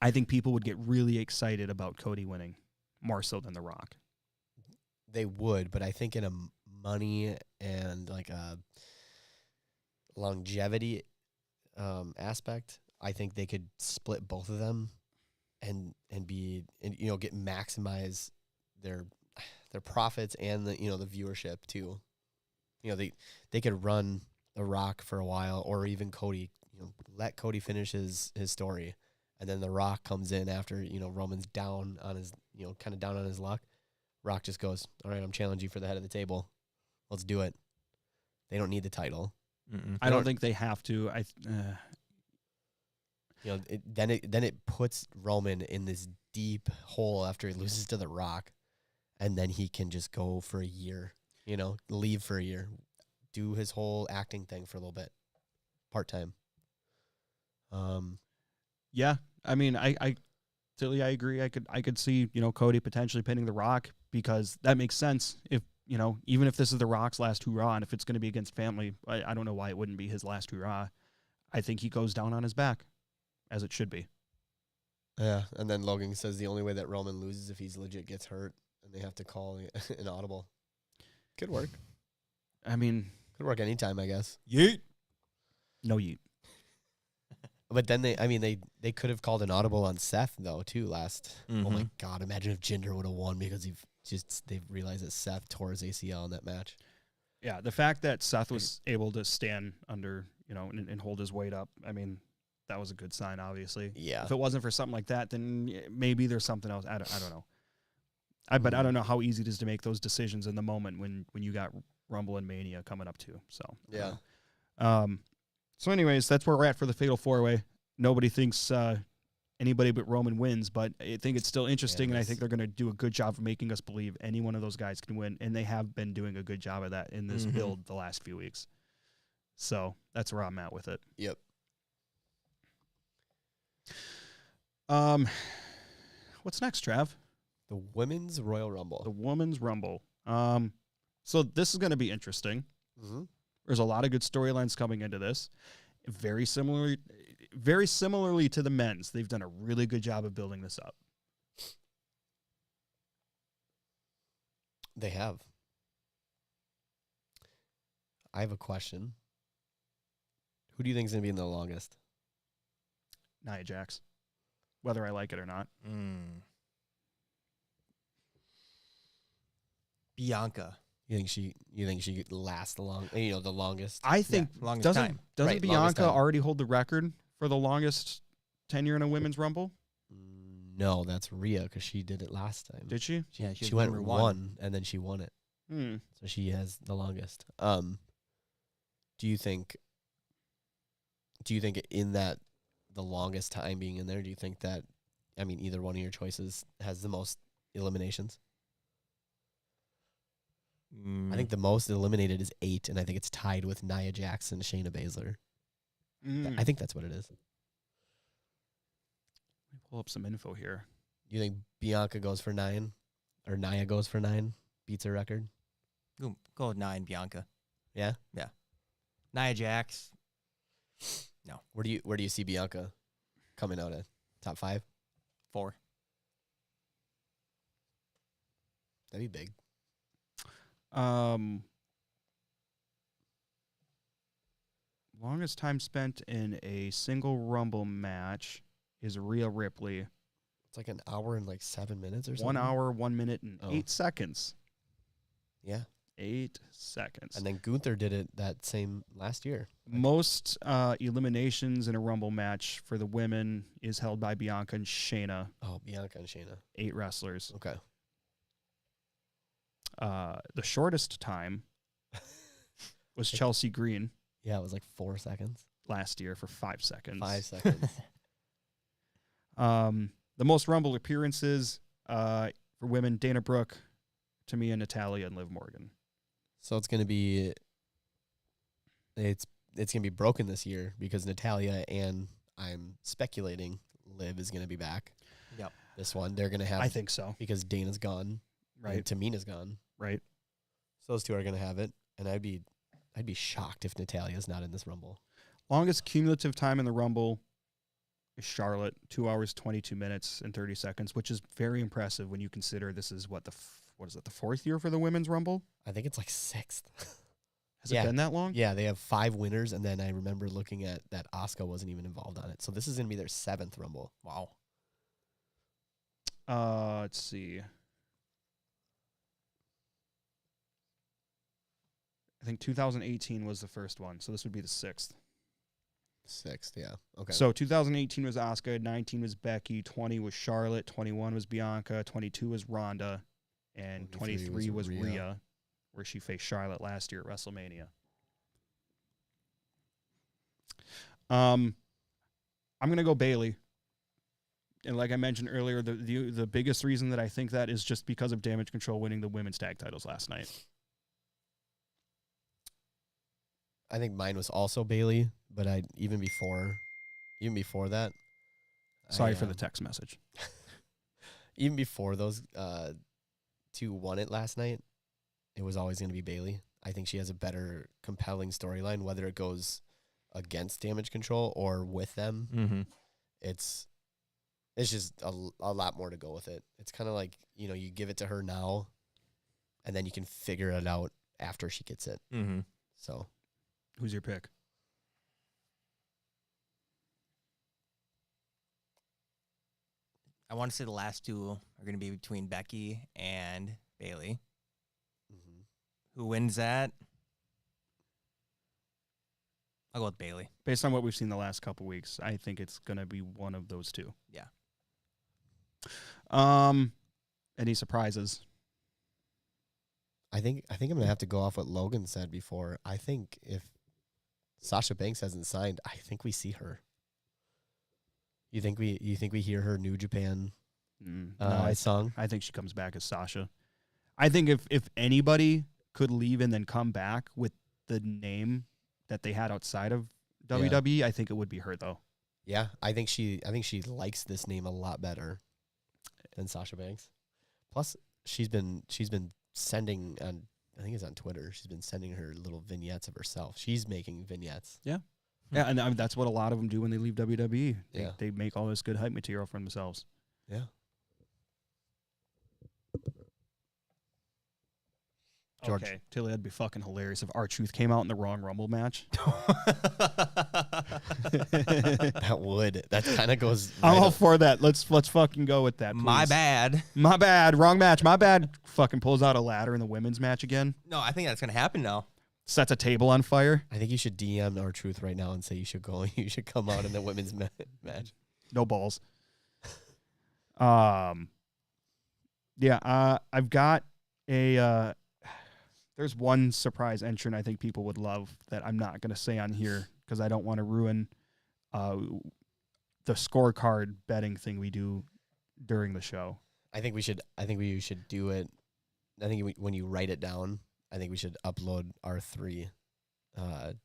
I think people would get really excited about Cody winning more so than The Rock. They would, but I think in a money and like a longevity aspect, I think they could split both of them and get maximize their profits and the the viewership too. They could run The Rock for a while, or even Cody. Let Cody finish his story, and then The Rock comes in after Roman's down on his kind of down on his luck. Rock just goes, all right, I'm challenging you for the head of the table. Let's do it. They don't need the title. I don't think they have to. Then it puts Roman in this deep hole after he loses to The Rock, and then he can just go for a year, leave for a year, do his whole acting thing for a little bit, part-time. Yeah, I mean, I agree. I could see Cody potentially pinning The Rock because that makes sense. If even if this is The Rock's last hurrah, and if it's going to be against family, I don't know why it wouldn't be his last hurrah. I think he goes down on his back, as it should be. Yeah, and then Logan says the only way that Roman loses if he's legit gets hurt, and they have to call an audible. Could work. I mean, could work anytime, I guess. Yeet. No yeet. But then they could have called an audible on Seth though too last. Mm-hmm. Oh my God! Imagine if Jinder would have won because they realized that Seth tore his ACL in that match. Yeah, the fact that Seth was able to stand under and hold his weight up. I mean, that was a good sign, obviously. Yeah. If it wasn't for something like that, then maybe there's something else. I don't know. But I don't know how easy it is to make those decisions in the moment when you got Rumble and Mania coming up too. So yeah. So anyways, that's where we're at for the Fatal 4-Way. Nobody thinks anybody but Roman wins, but I think it's still interesting, and I think they're going to do a good job of making us believe any one of those guys can win, and they have been doing a good job of that in this build the last few weeks. So that's where I'm at with it. Yep. What's next, Trav? The Women's Royal Rumble. The Women's Rumble. So this is going to be interesting. Mm-hmm. There's a lot of good storylines coming into this. Very similarly to the men's, they've done a really good job of building this up. They have. I have a question. Who do you think is going to be in the longest? Nia Jax, whether I like it or not. Bianca. You think she could last the longest? I think longest time. Doesn't Right, longest Bianca time. already hold the record for the longest tenure in a women's rumble? No, that's Rhea because she did it last time. Did she? Yeah, she She was went number one and then she won it, Hmm. so she has the longest. Do you think in that the longest time being in there, do you think that, I mean, either one of your choices has the most eliminations? I think the most eliminated is 8, and I think it's tied with Nia Jax and Shayna Baszler. I think that's what it is. Let me pull up some info here. You think Bianca goes for 9, or Nia goes for 9, beats her record? Go with 9, Bianca. Yeah. Yeah. Nia Jax. No. Where do you see Bianca coming out at? Top 5? 4. That'd be big. Longest time spent in a single Rumble match is Rhea Ripley. It's like an hour and like 7 minutes or something. 1 hour, 1 minute, and 8 seconds. Yeah. 8 seconds. And then Gunther did it that same last year. Most eliminations in a Rumble match for the women is held by Bianca and Shayna. Oh, Bianca and Shayna. 8 wrestlers. Okay. The shortest time was Chelsea Green Yeah, it was like 4 seconds. last year for 5 seconds. 5 seconds. The most Rumble appearances for women, Dana Brooke, Tamia, Natalia, and Liv Morgan. So it's gonna be broken this year because Natalia and I'm speculating Liv is gonna be back. Yep. This one they're gonna have. I think so. Because Dana's gone, Right. And Tamina's gone, Right. So those two are gonna have it, and I'd be shocked if Natalia's not in this Rumble. Longest cumulative time in the Rumble is Charlotte, 2 hours, 22 minutes, and 30 seconds, which is very impressive when you consider this is what is it, the 4th year for the Women's Rumble? I think it's like 6th. Has it been that long? Yeah, they have 5 winners, and then I remember looking at that Asuka wasn't even involved on it. So this is gonna be their 7th Rumble. Wow. Let's see. I think 2018 was the first one, so this would be the 6th. 6th, yeah. Okay. So 2018 was Asuka, 19 was Becky, 20 was Charlotte, 21 was Bianca, 22 was Ronda, and 23 was Rhea, where she faced Charlotte last year at WrestleMania. I'm gonna go Bayley, and like I mentioned earlier, the biggest reason that I think that is just because of Damage Control winning the women's tag titles last night. I think mine was also Bayley, but even before that. Sorry for the text message. Even before those two won it last night, it was always going to be Bayley. I think she has a better, compelling storyline, whether it goes against Damage Control or with them. Mm-hmm. It's just a lot more to go with it. It's kind of like, you give it to her now, and then you can figure it out after she gets it. Mm-hmm. So. Who's your pick? I want to say the last two are going to be between Becky and Bayley. Mm-hmm. Who wins that? I'll go with Bayley. Based on what we've seen the last couple weeks, I think it's going to be one of those two. Yeah. Any surprises? I think I'm going to have to go off what Logan said before. I think if Sasha Banks hasn't signed, I think we see her. You think we hear her New Japan song? I think she comes back as Sasha. I think if anybody could leave and then come back with the name that they had outside of WWE, I think it would be her though. Yeah, I think she likes this name a lot better than Sasha Banks. Plus, she's been sending on, I think it's on Twitter, she's been sending her little vignettes of herself. She's making vignettes. Yeah. Yeah, and that's what a lot of them do when they leave WWE. Yeah. They make all this good hype material for themselves. Yeah. George. Okay, Tilly, that'd be fucking hilarious if R-Truth came out in the wrong Rumble match. That would. That kind of goes. I'm right all up. for that. Let's fucking go with that. Please. My bad. My bad. Wrong match. My bad. Fucking pulls out a ladder in the women's match again. No, I think that's going to happen now. Sets a table on fire. I think you should DM R-Truth right now and say you should go. You should come out in the women's match. No balls. Yeah. I've got a. There's one surprise entrant I think people would love that I'm not going to say on here because I don't want to ruin the scorecard betting thing we do during the show. I think we should do it. I think when you write it down, I think we should upload our 3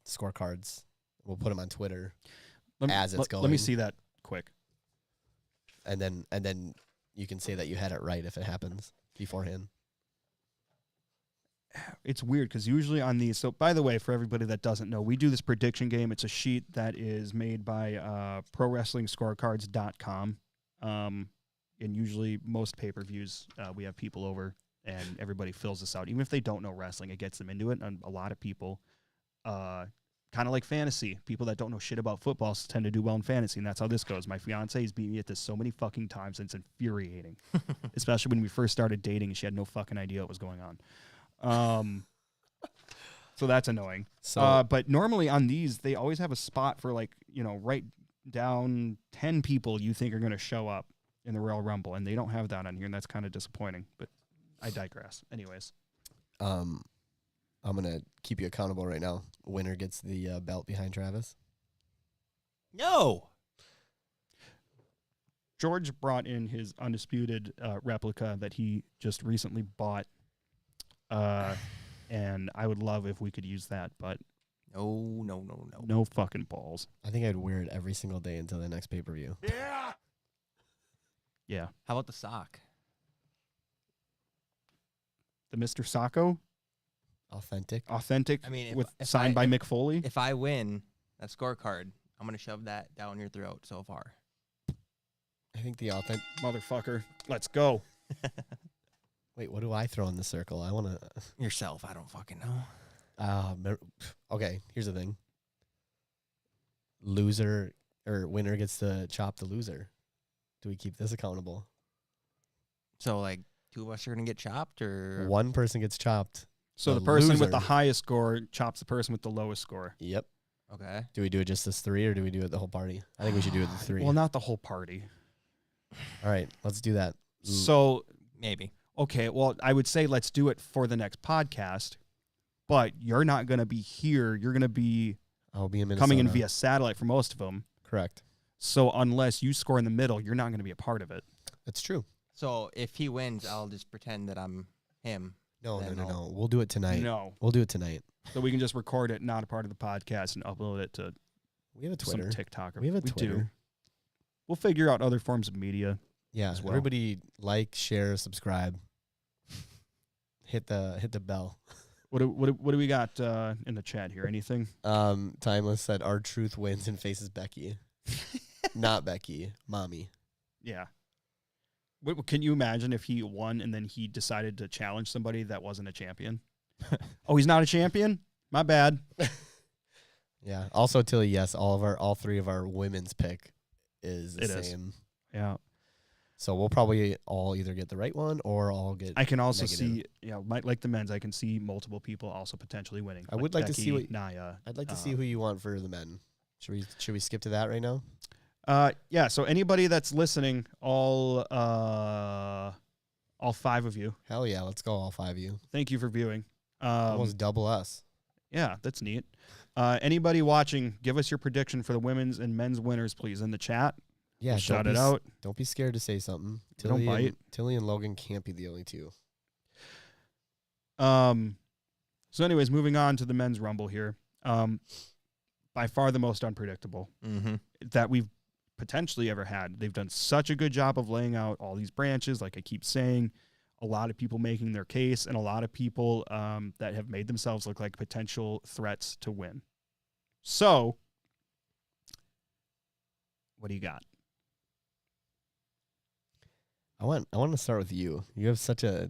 scorecards. We'll put them on Twitter it's going. Let me see that quick. And then you can say that you had it right if it happens beforehand. It's weird because usually on these, so by the way, for everybody that doesn't know, we do this prediction game. It's a sheet that is made by ProWrestlingScorecards.com. And usually most pay-per-views, we have people over and everybody fills this out. Even if they don't know wrestling, it gets them into it. And a lot of people, kind of like fantasy, people that don't know shit about football tend to do well in fantasy. And that's how this goes. My fiance has beat me at this so many fucking times and it's infuriating. Especially when we first started dating and she had no fucking idea what was going on. So that's annoying. But normally on these, they always have a spot for write down 10 people you think are going to show up in the Royal Rumble, and they don't have that on here, and that's kind of disappointing. But I digress. Anyways, I'm gonna keep you accountable right now. Winner gets the belt behind Travis. No. George brought in his undisputed replica that he just recently bought. And I would love if we could use that, but no fucking balls. I think I'd wear it every single day until the next pay-per-view. Yeah. How about the sock? The Mr. Sacco? Authentic. I mean, signed by Mick Foley? If I win that scorecard, I'm going to shove that down your throat so far. I think the authentic... Motherfucker. Let's go. Wait, what do I throw in the circle? I want to... Yourself. I don't fucking know. Okay, here's the thing. Loser or winner gets to chop the loser. Do we keep this accountable? So, 2 of us are going to get chopped, or... One person gets chopped. So the person with the highest score chops the person with the lowest score. Yep. Okay. Do we do it just as 3, or do we do it the whole party? I think we should do it the 3. Well, not the whole party. All right, let's do that. So... Maybe. Okay, well, I would say let's do it for the next podcast, but you're not going to be here. You're going to be... I'll be in Minnesota. Coming in via satellite for most of them. Correct. So unless you score in the middle, you're not going to be a part of it. That's true. So if he wins, I'll just pretend that I'm him. No. We'll do it tonight. No. We'll do it tonight. So we can just record it, not a part of the podcast, and upload it to we have a Twitter. Some TikTok. We have a Twitter. Do. We'll figure out other forms of media. Yeah. As well. Everybody like, share, subscribe. Hit the bell. What do we got in the chat here? Anything? Timeless said R-Truth wins and faces Becky. Not Becky, Mommy. Yeah. Can you imagine if he won and then he decided to challenge somebody that wasn't a champion? Oh, he's not a champion? My bad. Yeah. Also, Tilly, yes, all 3 of our women's pick is the same. Yeah. So we'll probably all either get the right one or all get. I can also negative. see, like the men's, I can see multiple people also potentially winning. I would like Becky, to see what Nia. I'd like to see who you want for the men. Should we skip to that right now? Yeah. So anybody that's listening, all 5 of you. Hell yeah, let's go, all 5 of you. Thank you for viewing. Almost double us. Yeah, that's neat. Anybody watching, give us your prediction for the women's and men's winners, please, in the chat. Yeah, we'll shout it out. Don't be scared to say something. Don't bite. Tilly and Logan can't be the only 2. So anyways, moving on to the men's rumble here. By far the most unpredictable that we've potentially ever had. They've done such a good job of laying out all these branches, like I keep saying. A lot of people making their case, and a lot of people that have made themselves look like potential threats to win. So, what do you got? I want to start with you. You have such a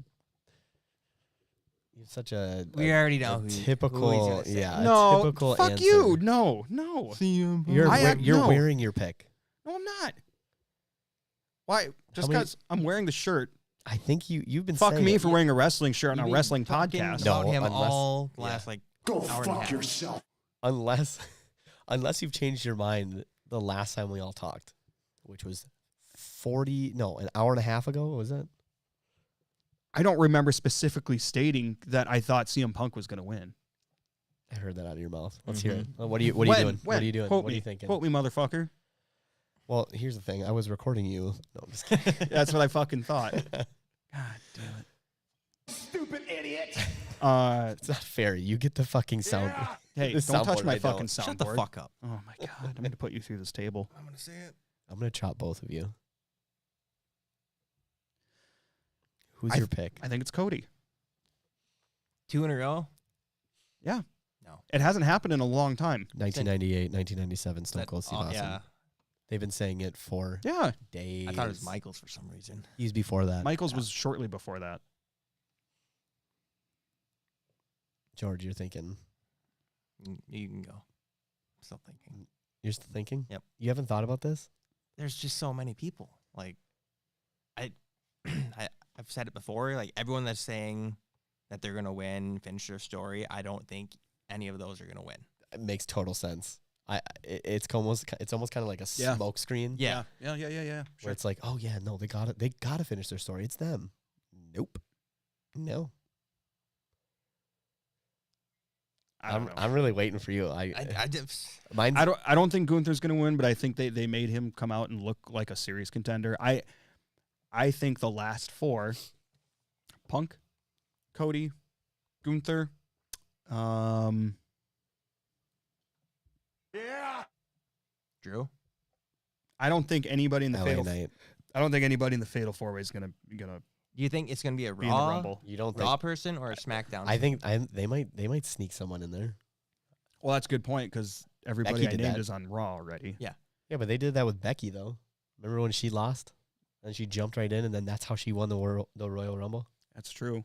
we already know who typical he's say. No, typical fuck answer. you. No. You're no. wearing your pick. No, I'm not. Why? Just How many- because I'm wearing the shirt. I think you've been Fuck saying me it. for wearing a wrestling shirt on a wrestling talking podcast. about No, him unless- all last Go hour and a fuck half. yourself. unless you've changed your mind the last time we all talked, which was an hour and a half ago. What was it? I don't remember specifically stating that I thought CM Punk was going to win. I heard that out of your mouth. Let's hear it. What are you When? doing? When? What are you doing? Quote What are me. you thinking? Quote me, motherfucker. Well, here's the thing. I was recording you. No, I'm just kidding. That's what I fucking thought. God damn it. Stupid idiot. It's not fair. You get the fucking sound. Hey, The don't touch soundboard, my I fucking don't. soundboard. Shut the fuck up. Oh my God. I'm going to put you through this table. I'm gonna say it. I'm going to chop both of you. Who's I your pick? I think it's Cody. 2 in a row. Yeah. No. It hasn't happened in a long time. 1998, 1997, Stone Cold Steve Austin. Yeah. They've been saying it for Yeah. days. I thought it was Michaels for some reason. He's before that. Michaels was shortly before that. George, you're thinking. You can go. Still thinking. You're still thinking? Yep. You haven't thought about this? There's just so many people. Like, I've said it before. Like, everyone that's saying that they're gonna win, finish their story, I don't think any of those are gonna win. It makes total sense. It's almost kind of like a Yeah. smoke screen. Yeah. Yeah. Where it's like, oh yeah, no, they gotta finish their story. It's them. Nope. No. I don't know. I'm really waiting for you. Mine's I don't think Gunther's going to win, but I think they made him come out and look like a serious contender. I think the last 4, Punk, Cody, Gunther, Drew. I don't think anybody in the LA fatal. Knight. I don't think anybody in the fatal 4-way is gonna Do you think it's gonna be a be in the Raw, Rumble. You don't Raw think? person or a SmackDown? I think they might sneak someone in there. Well, that's a good point because everybody Becky I did named that. is on Raw already. Yeah, but they did that with Becky though. Remember when she lost and she jumped right in, and then that's how she won the Royal Rumble. That's true.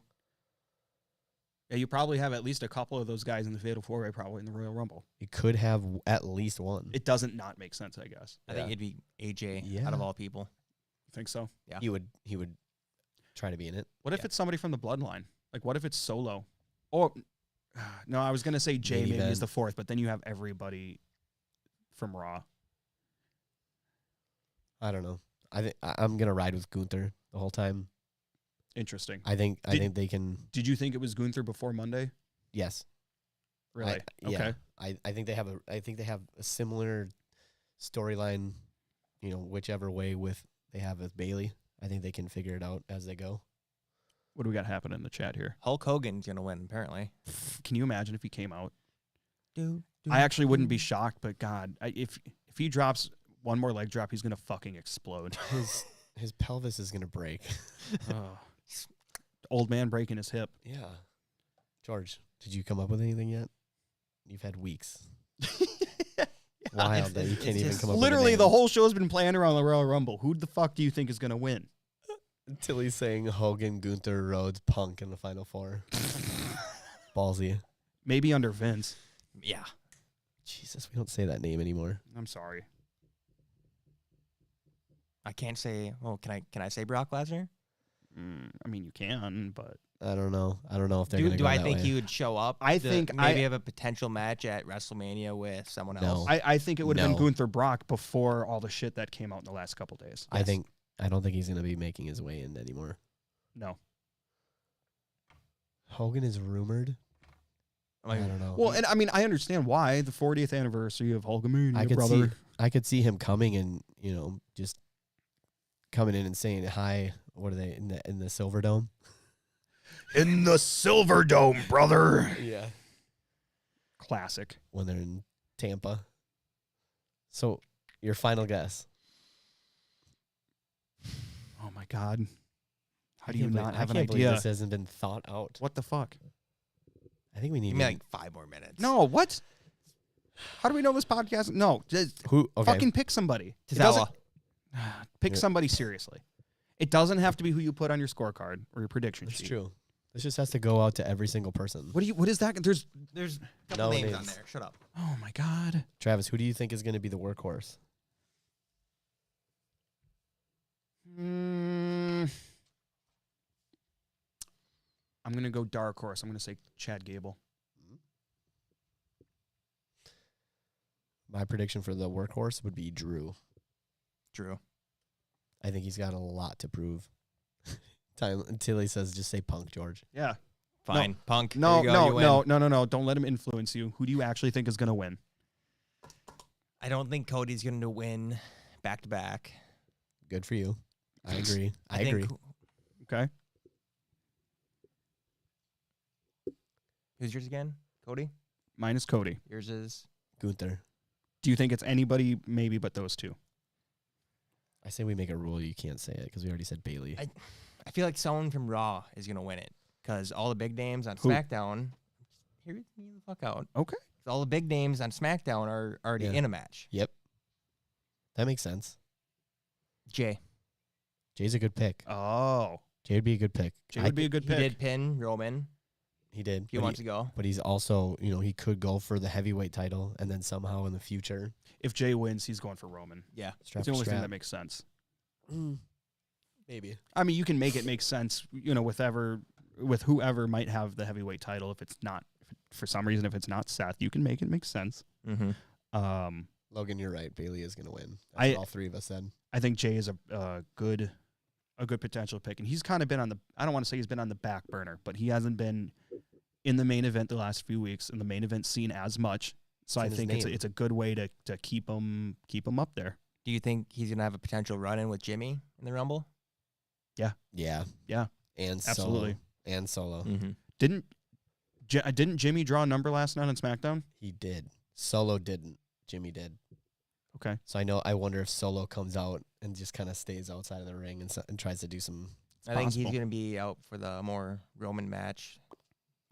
Yeah, you probably have at least a couple of those guys in the fatal 4-way probably in the Royal Rumble. You could have at least one. It doesn't not make sense, I guess. I think it'd be AJ Yeah. out of all people. I think so. Yeah. He would try to be in it. What if it's somebody from the bloodline? Like, what if it's Solo? Or, no, I was going to say Jay Main maybe is event. the 4th, but then you have everybody from Raw. I don't know. I'm gonna ride with Gunther the whole time. Interesting. I think they can. Did you think it was Gunther before Monday? Yes. Really? Yeah. I think they have a similar storyline, whichever way they have with Bailey. I think they can figure it out as they go. What do we got happening in the chat here? Hulk Hogan's gonna win apparently. Can you imagine if he came out? Do, I actually wouldn't be shocked, but God, if he drops one more leg drop, he's gonna fucking explode. His pelvis is gonna break. Oh. Old man breaking his hip. Yeah. George, did you come up with anything yet? You've had weeks. Wild that you can't even come up Literally, with the whole show's been planned around the Royal Rumble. Who the fuck do you think is gonna win? until he's saying Hogan, Gunther, Rhodes, Punk in the Final 4. Ballsy. Maybe under Vince. Yeah. Jesus, we don't say that name anymore. I'm sorry. I can't say. Oh, can I say Brock Lesnar? I mean, you can, but I don't know. I don't know if they're Do, going to do go I that think way. he would show up? I to think maybe have a potential match at WrestleMania with someone No. else. I think it would have No. been Gunther Brock before all the shit that came out in the last couple days. I don't think he's going to be making his way in anymore. No. Hogan is rumored. I don't know. Well, and I mean, I understand why the 40th anniversary of Hulkamania, brother. I could see him coming and, just coming in and saying hi. What are they in the Silver Dome? In the Silver Dome, brother. Yeah. Classic. When they're in Tampa. So, your final guess? Oh my God. How do I you can't not believe- have an I can't believe idea? this hasn't been thought out. What the fuck? I think we need Give me like 5 more minutes. No, what? How do we know this podcast? No, just who. Okay. fucking pick somebody. It Tozawa. doesn't- Pick Yeah. somebody seriously. It doesn't have to be who you put on your scorecard or your prediction That's sheet. true. This just has to go out to every single person. What is that? There's There's a couple No names on names. there. Shut up. oh my God. Travis, who do you think is going to be the workhorse? I'm gonna go dark horse. I'm gonna say Chad Gable. My prediction for the workhorse would be Drew. Drew. I think he's got a lot to prove time until he says, just say Punk, George. Yeah. Fine. Punk. No, there you go, you win. no. Don't let him influence you. Who do you actually think is going to win? I don't think Cody's going to win back to back. Good for you. I agree. I think- agree. Okay. Who's yours again? Cody? Mine is Cody. Yours is? Gunther. Do you think it's anybody maybe but those two? I say we make a rule you can't say it because we already said Bailey. I feel like someone from Raw is going to win it because all the big names on Who? SmackDown. Hear me the fuck out. Okay. All the big names on SmackDown are already Yeah. in a match. Yep. That makes sense. Jay. Jay's a good pick. Oh. Jay would be a good pick. Jay would be a good pick. He did pin Roman He did. a few months ago. But he's also, he could go for the heavyweight title and then somehow in the future. If Jay wins, he's going for Roman. Yeah. Strap It's the only strap. thing that makes sense. Maybe. I mean, you can make it make sense, with whoever might have the heavyweight title. If it's not, for some reason, if it's not Seth, you can make it make sense. Mm-hmm. Logan, you're right. Bailey is going to win. I- That's what all three of us said. I think Jay is a good potential pick, and he's kind of been on the. I don't want to say he's been on the back burner, but he hasn't been in the main event the last few weeks, in the main event scene as much. So It's I in his think name. it's a good way to keep him up there. Do you think he's going to have a potential run-in with Jimmy in the Rumble? Yeah. Yeah. And Absolutely. Solo. Mm-hmm. Didn't Jimmy draw a number last night on SmackDown? He did. Solo didn't. Jimmy did. Okay. So I wonder if Solo comes out and just kind of stays outside of the ring and tries to do some. I think he's possible. going to be out for the more Roman match.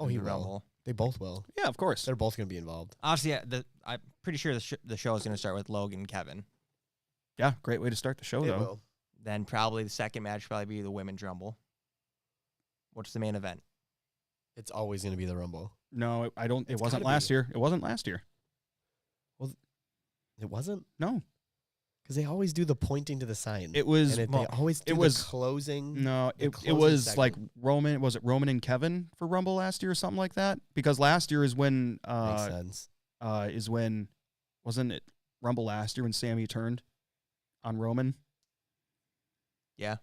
Oh, in he the will. Rumble. They both will. Yeah, of course. They're both going to be involved. Obviously, I'm pretty sure the show is going to start with Logan and Kevin. Yeah, great way to start the show, They though. will. Then probably the second match will probably be the Women's Rumble. What's the main event? It's always going to be the Rumble. No, I don't. It It's wasn't gotta last be. year. It wasn't last year. It wasn't? No, Because they always do the pointing to the sign. it was. and well, they always do it was- the closing. No, the it closing was like segment. Roman. Was it Roman and Kevin for Rumble last year or something like that? Because last year is when Makes sense. wasn't it Rumble last year when Sammy turned on Roman? Yeah.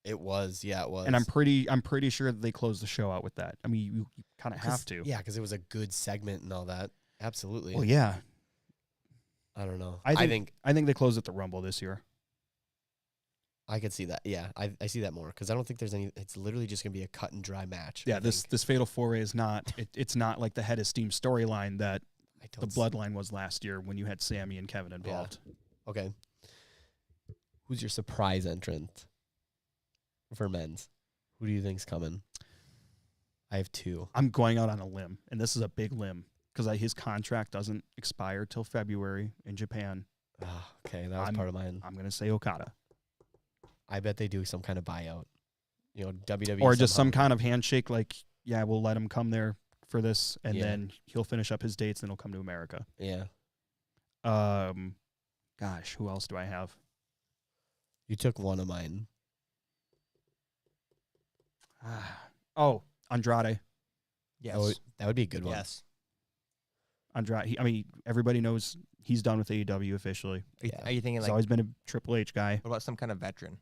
It was. Yeah, it was. And I'm pretty sure that they closed the show out with that. I mean, you kind of have to. Yeah, because it was a good segment and all that. Absolutely. Well, yeah. I don't know. I think they closed at the Rumble this year. I could see that. Yeah, I see that more because I don't think there's any. It's literally just gonna be a cut and dry match. Yeah, I this think. Fatal 4-Way is not. It's not like the Head of Steam storyline that I the don't s- Bloodline was last year when you had Sammy and Kevin involved. Okay. Who's your surprise entrant for men's? Who do you think's coming? I have two. I'm going out on a limb, and this is a big limb because his contract doesn't expire till February in Japan. Ah, okay, that was part of mine. I'm gonna say Okada, I bet they do some kind of buyout. WWE or just some somehow- kind of handshake, like, yeah, we'll let him come there for this, and Yeah. then he'll finish up his dates, then he'll come to America. Yeah. Gosh, who else do I have? You took one of mine. Oh, Andrade. Yes. That would be a good one. Yes. Andrade. I mean, everybody knows he's done with AEW officially. Yeah. Are you thinking He's like, always been a Triple H guy. what about some kind of veteran?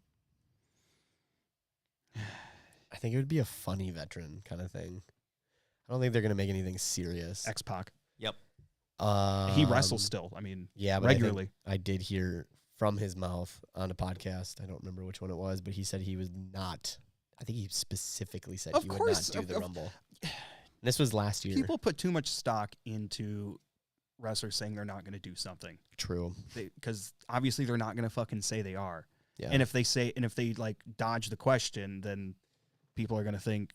I think it would be a funny veteran kind of thing. I don't think they're gonna make anything serious. X-Pac. He He wrestles still. I mean, Yeah, but regularly. I did hear from his mouth on a podcast. I don't remember which one it was, but he said he was not. I think he specifically said Of he course, would not do the of- Rumble. And this was last year. People put too much stock into wrestlers saying they're not going to do something. True. Because obviously they're not going to fucking say they are. Yeah. And if they like dodge the question, then people are going to think,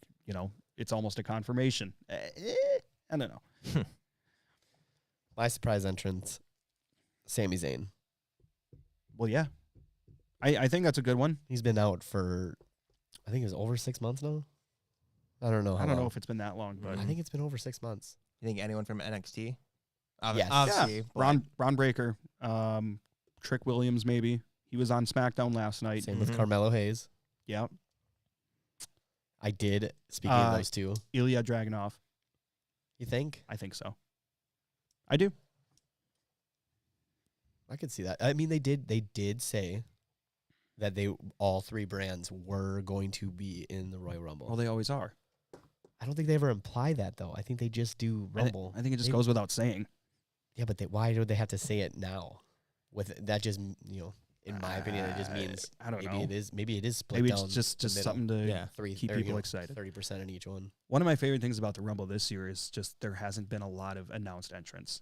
it's almost a confirmation. I don't know. My surprise entrance, Sami Zayn. Well, yeah. I think that's a good one. He's been out for, I think it was over 6 months now. I don't know. I don't know if it's been that long, but I think it's been over 6 months. You think anyone from NXT? Yes. Obviously. yeah. but Ron Breaker, Trick Williams, maybe. He was on SmackDown last night. Same with Mhm. Carmelo Hayes. Yeah. I did. Speaking of those two, Ilya Dragunov. you think? I think so. I do. I could see that. I mean, they did say that all three brands were going to be in the Royal Rumble. Well, they always are. I don't think they ever imply that though. I think they just do Rumble. I think it just goes without saying. Yeah, but why do they have to say it now? With that, just in my opinion, it just means I don't know. Maybe it is split Maybe down. it's just something to keep people excited. 30% in each one. One of my favorite things about the Rumble this year is just there hasn't been a lot of announced entrants.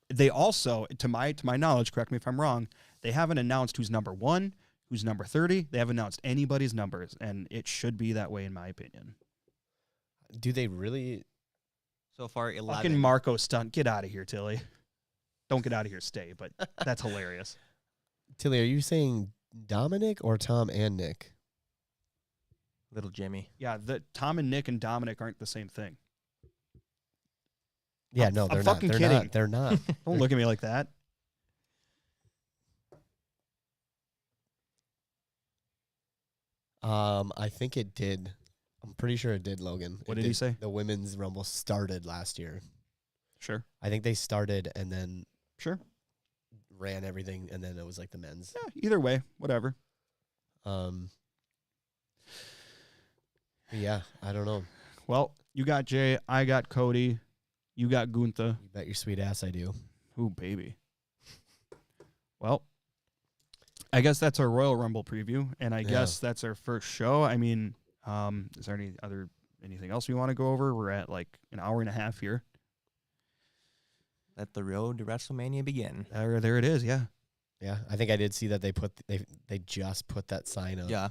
They also, to my knowledge, correct me if I'm wrong, they haven't announced who's number 1, who's number 30. They haven't announced anybody's numbers, and it should be that way in my opinion. Do they really? So far, 11. Fucking Marco stunt. Get out of here, Tilly. Don't get out of here, stay, but that's hilarious. Tilly, are you saying Dominic or Tom and Nick? Little Jimmy. Yeah, Tom and Nick and Dominic aren't the same thing. Yeah, I'm no, they're fucking not. kidding. They're not. Don't look at me like that. I think it did. I'm pretty sure it did, Logan. What did he say? The women's Rumble started last year. Sure. I think they started and then Sure. ran everything, and then it was like the men's. Yeah, either way, whatever. Yeah, I don't know. Well, you got Jay, I got Cody, you got Gunther. You bet your sweet ass I do. Ooh, baby. Well, I guess that's our Royal Rumble preview, and I guess that's our first show. I mean, is there anything else we want to go over? We're at like an hour and a half here. Let the road to WrestleMania begin. There it is, yeah. Yeah, I think I did see that they just put that sign up. Yeah,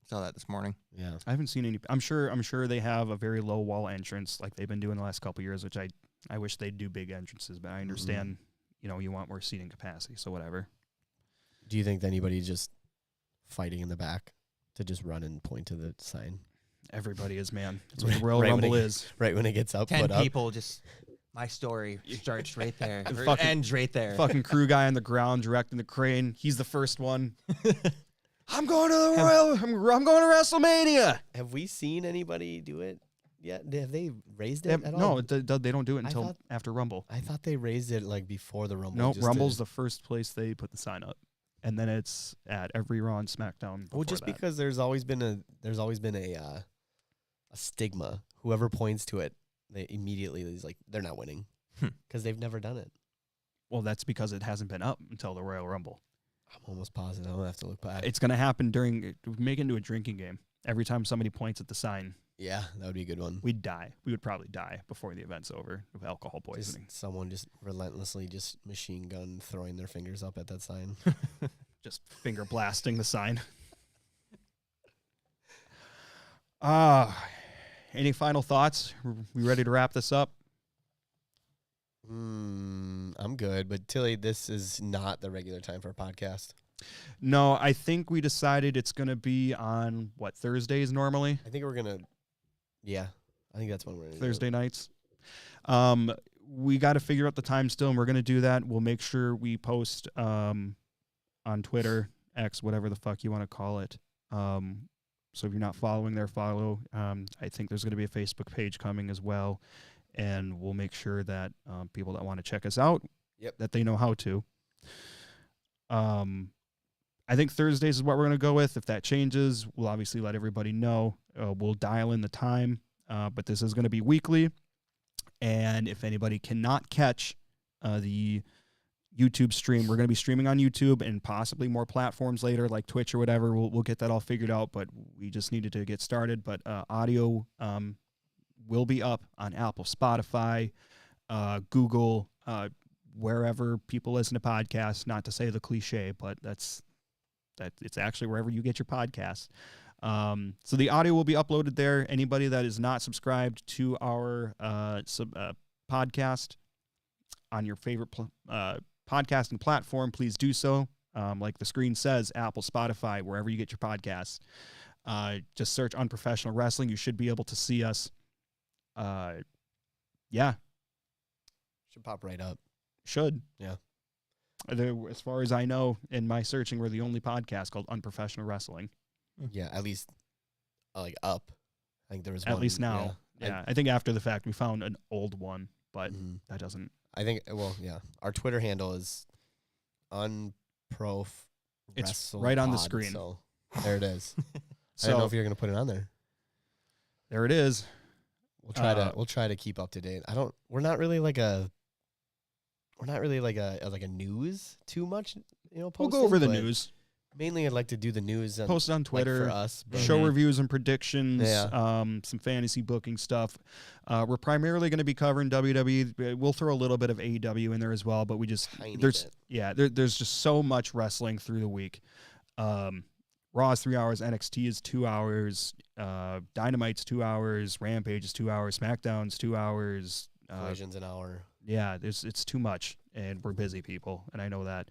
saw that this morning. Yeah. I haven't seen any. I'm sure they have a very low wall entrance like they've been doing the last couple of years, which I wish they'd do big entrances, but I understand, you want more seating capacity, so whatever. Do you think anybody's just fighting in the back to just run and point to the sign? Everybody is, man. That's what the Royal Rumble is. Right when it gets up, 10 put up. people just... My story starts right there. Fucking- Ends right there. Fucking crew guy on the ground directing the crane. He's the first one. I'm going to the Royal. I'm going to WrestleMania. Have we seen anybody do it yet? Have they raised it at all? No, they don't do it until after Rumble. I thought they raised it like before the Rumble. No, just Rumble's the first place they put the sign up, and then it's at every Raw and Smackdown. Well, just because there's always been a stigma. Whoever points to it, they immediately is like they're not winning because they've never done it. Well, that's because it hasn't been up until the Royal Rumble. I'm almost positive. I'm gonna have to look back. It's gonna happen make it into a drinking game. Every time somebody points at the sign, yeah, that would be a good one. we'd die. We would probably die before the event's over of alcohol poisoning. Someone just relentlessly just machine gun throwing their fingers up at that sign. Just finger blasting the sign. Any final thoughts? We ready to wrap this up? I'm good, but Tilly, this is not the regular time for a podcast. No, I think we decided it's going to be on, Thursdays normally? I think we're going to, I think that's when we're going to Thursday nights. We got to figure out the time still, and we're going to do that. We'll make sure we post on Twitter, X, whatever the fuck you want to call it. So if you're not following there, follow. I think there's going to be a Facebook page coming as well, and we'll make sure that people that want to check us out, that they know how to. I think Thursdays is what we're going to go with. If that changes, we'll obviously let everybody know. We'll dial in the time, but this is going to be weekly. And if anybody cannot catch the YouTube stream, we're going to be streaming on YouTube and possibly more platforms later, like Twitch or whatever. We'll get that all figured out, but we just needed to get started. But audio will be up on Apple, Spotify, Google, wherever people listen to podcasts. Not to say the cliche, but it's actually wherever you get your podcasts. So the audio will be uploaded there. Anybody that is not subscribed to our podcast on your favorite podcasting platform, please do so. Like the screen says, Apple, Spotify, wherever you get your podcasts. Just search Unprofessional Wrestling. You should be able to see us. Yeah. Should pop right up. Should. Yeah. As far as I know, in my searching, we're the only podcast called Unprofessional Wrestling. Yeah, at least like up. I think there was at one. least now. Yeah. I think after the fact we found an old one, but that doesn't. I think, well, yeah. Our Twitter handle is Unprof It's right on the screen. So there it is. I So don't know if you're going to put it on there. there it is. We'll try to keep up to date. We're not really like a news too much, We'll posting, go over the but news. Mainly I'd like to do the news on, Post on Twitter. for us. But Show reviews and predictions, Yeah. some fantasy booking stuff. We're primarily going to be covering WWE. We'll throw a little bit of AEW in there as well, but Tiny there's bit. there's just so much wrestling through the week. Raw is 3 hours, NXT is 2 hours, Dynamite's 2 hours, Rampage is 2 hours, SmackDown's 2 hours. Collision's an hour. Yeah, it's too much, and we're busy people, and I know that.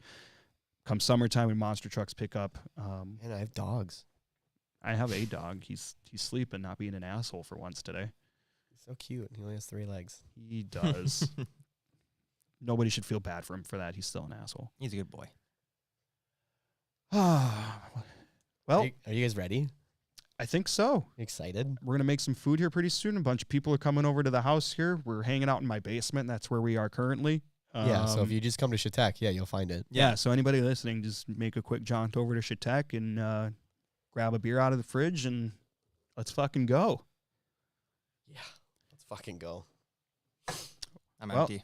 Come summertime when monster trucks pick up, And I have dogs. I have a dog. He's sleeping, not being an asshole for once today. He's so cute. He only has 3 legs. He does. Nobody should feel bad for him for that. He's still an asshole. He's a good boy. Well, Are you guys ready? I think so. Excited? We're going to make some food here pretty soon. A bunch of people are coming over to the house here. We're hanging out in my basement. That's where we are currently. Yeah, so if you just come to Shatek, you'll find it. Yeah, so anybody listening, just make a quick jaunt over to Shatek and grab a beer out of the fridge and let's fucking go. Yeah, let's fucking go. I'm empty.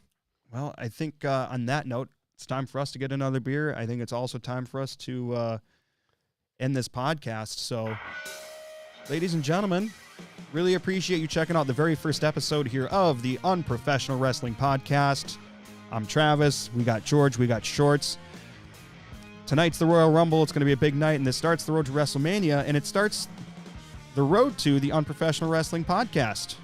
Well, I think on that note, it's time for us to get another beer. I think it's also time for us to end this podcast. So, ladies and gentlemen, really appreciate you checking out the very first episode here of the Unprofessional Wrestling Podcast. I'm Travis. We got George. We got Shorts. Tonight's the Royal Rumble. It's going to be a big night, and this starts the road to WrestleMania, and it starts the road to the Unprofessional Wrestling Podcast.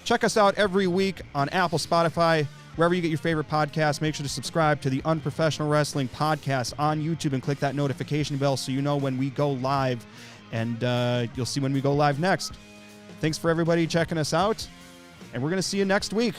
Check us out every week on Apple, Spotify, wherever you get your favorite podcasts. Make sure to subscribe to the Unprofessional Wrestling Podcast on YouTube and click that notification bell so you know when we go live, and you'll see when we go live next. Thanks for everybody checking us out, and we're going to see you next week.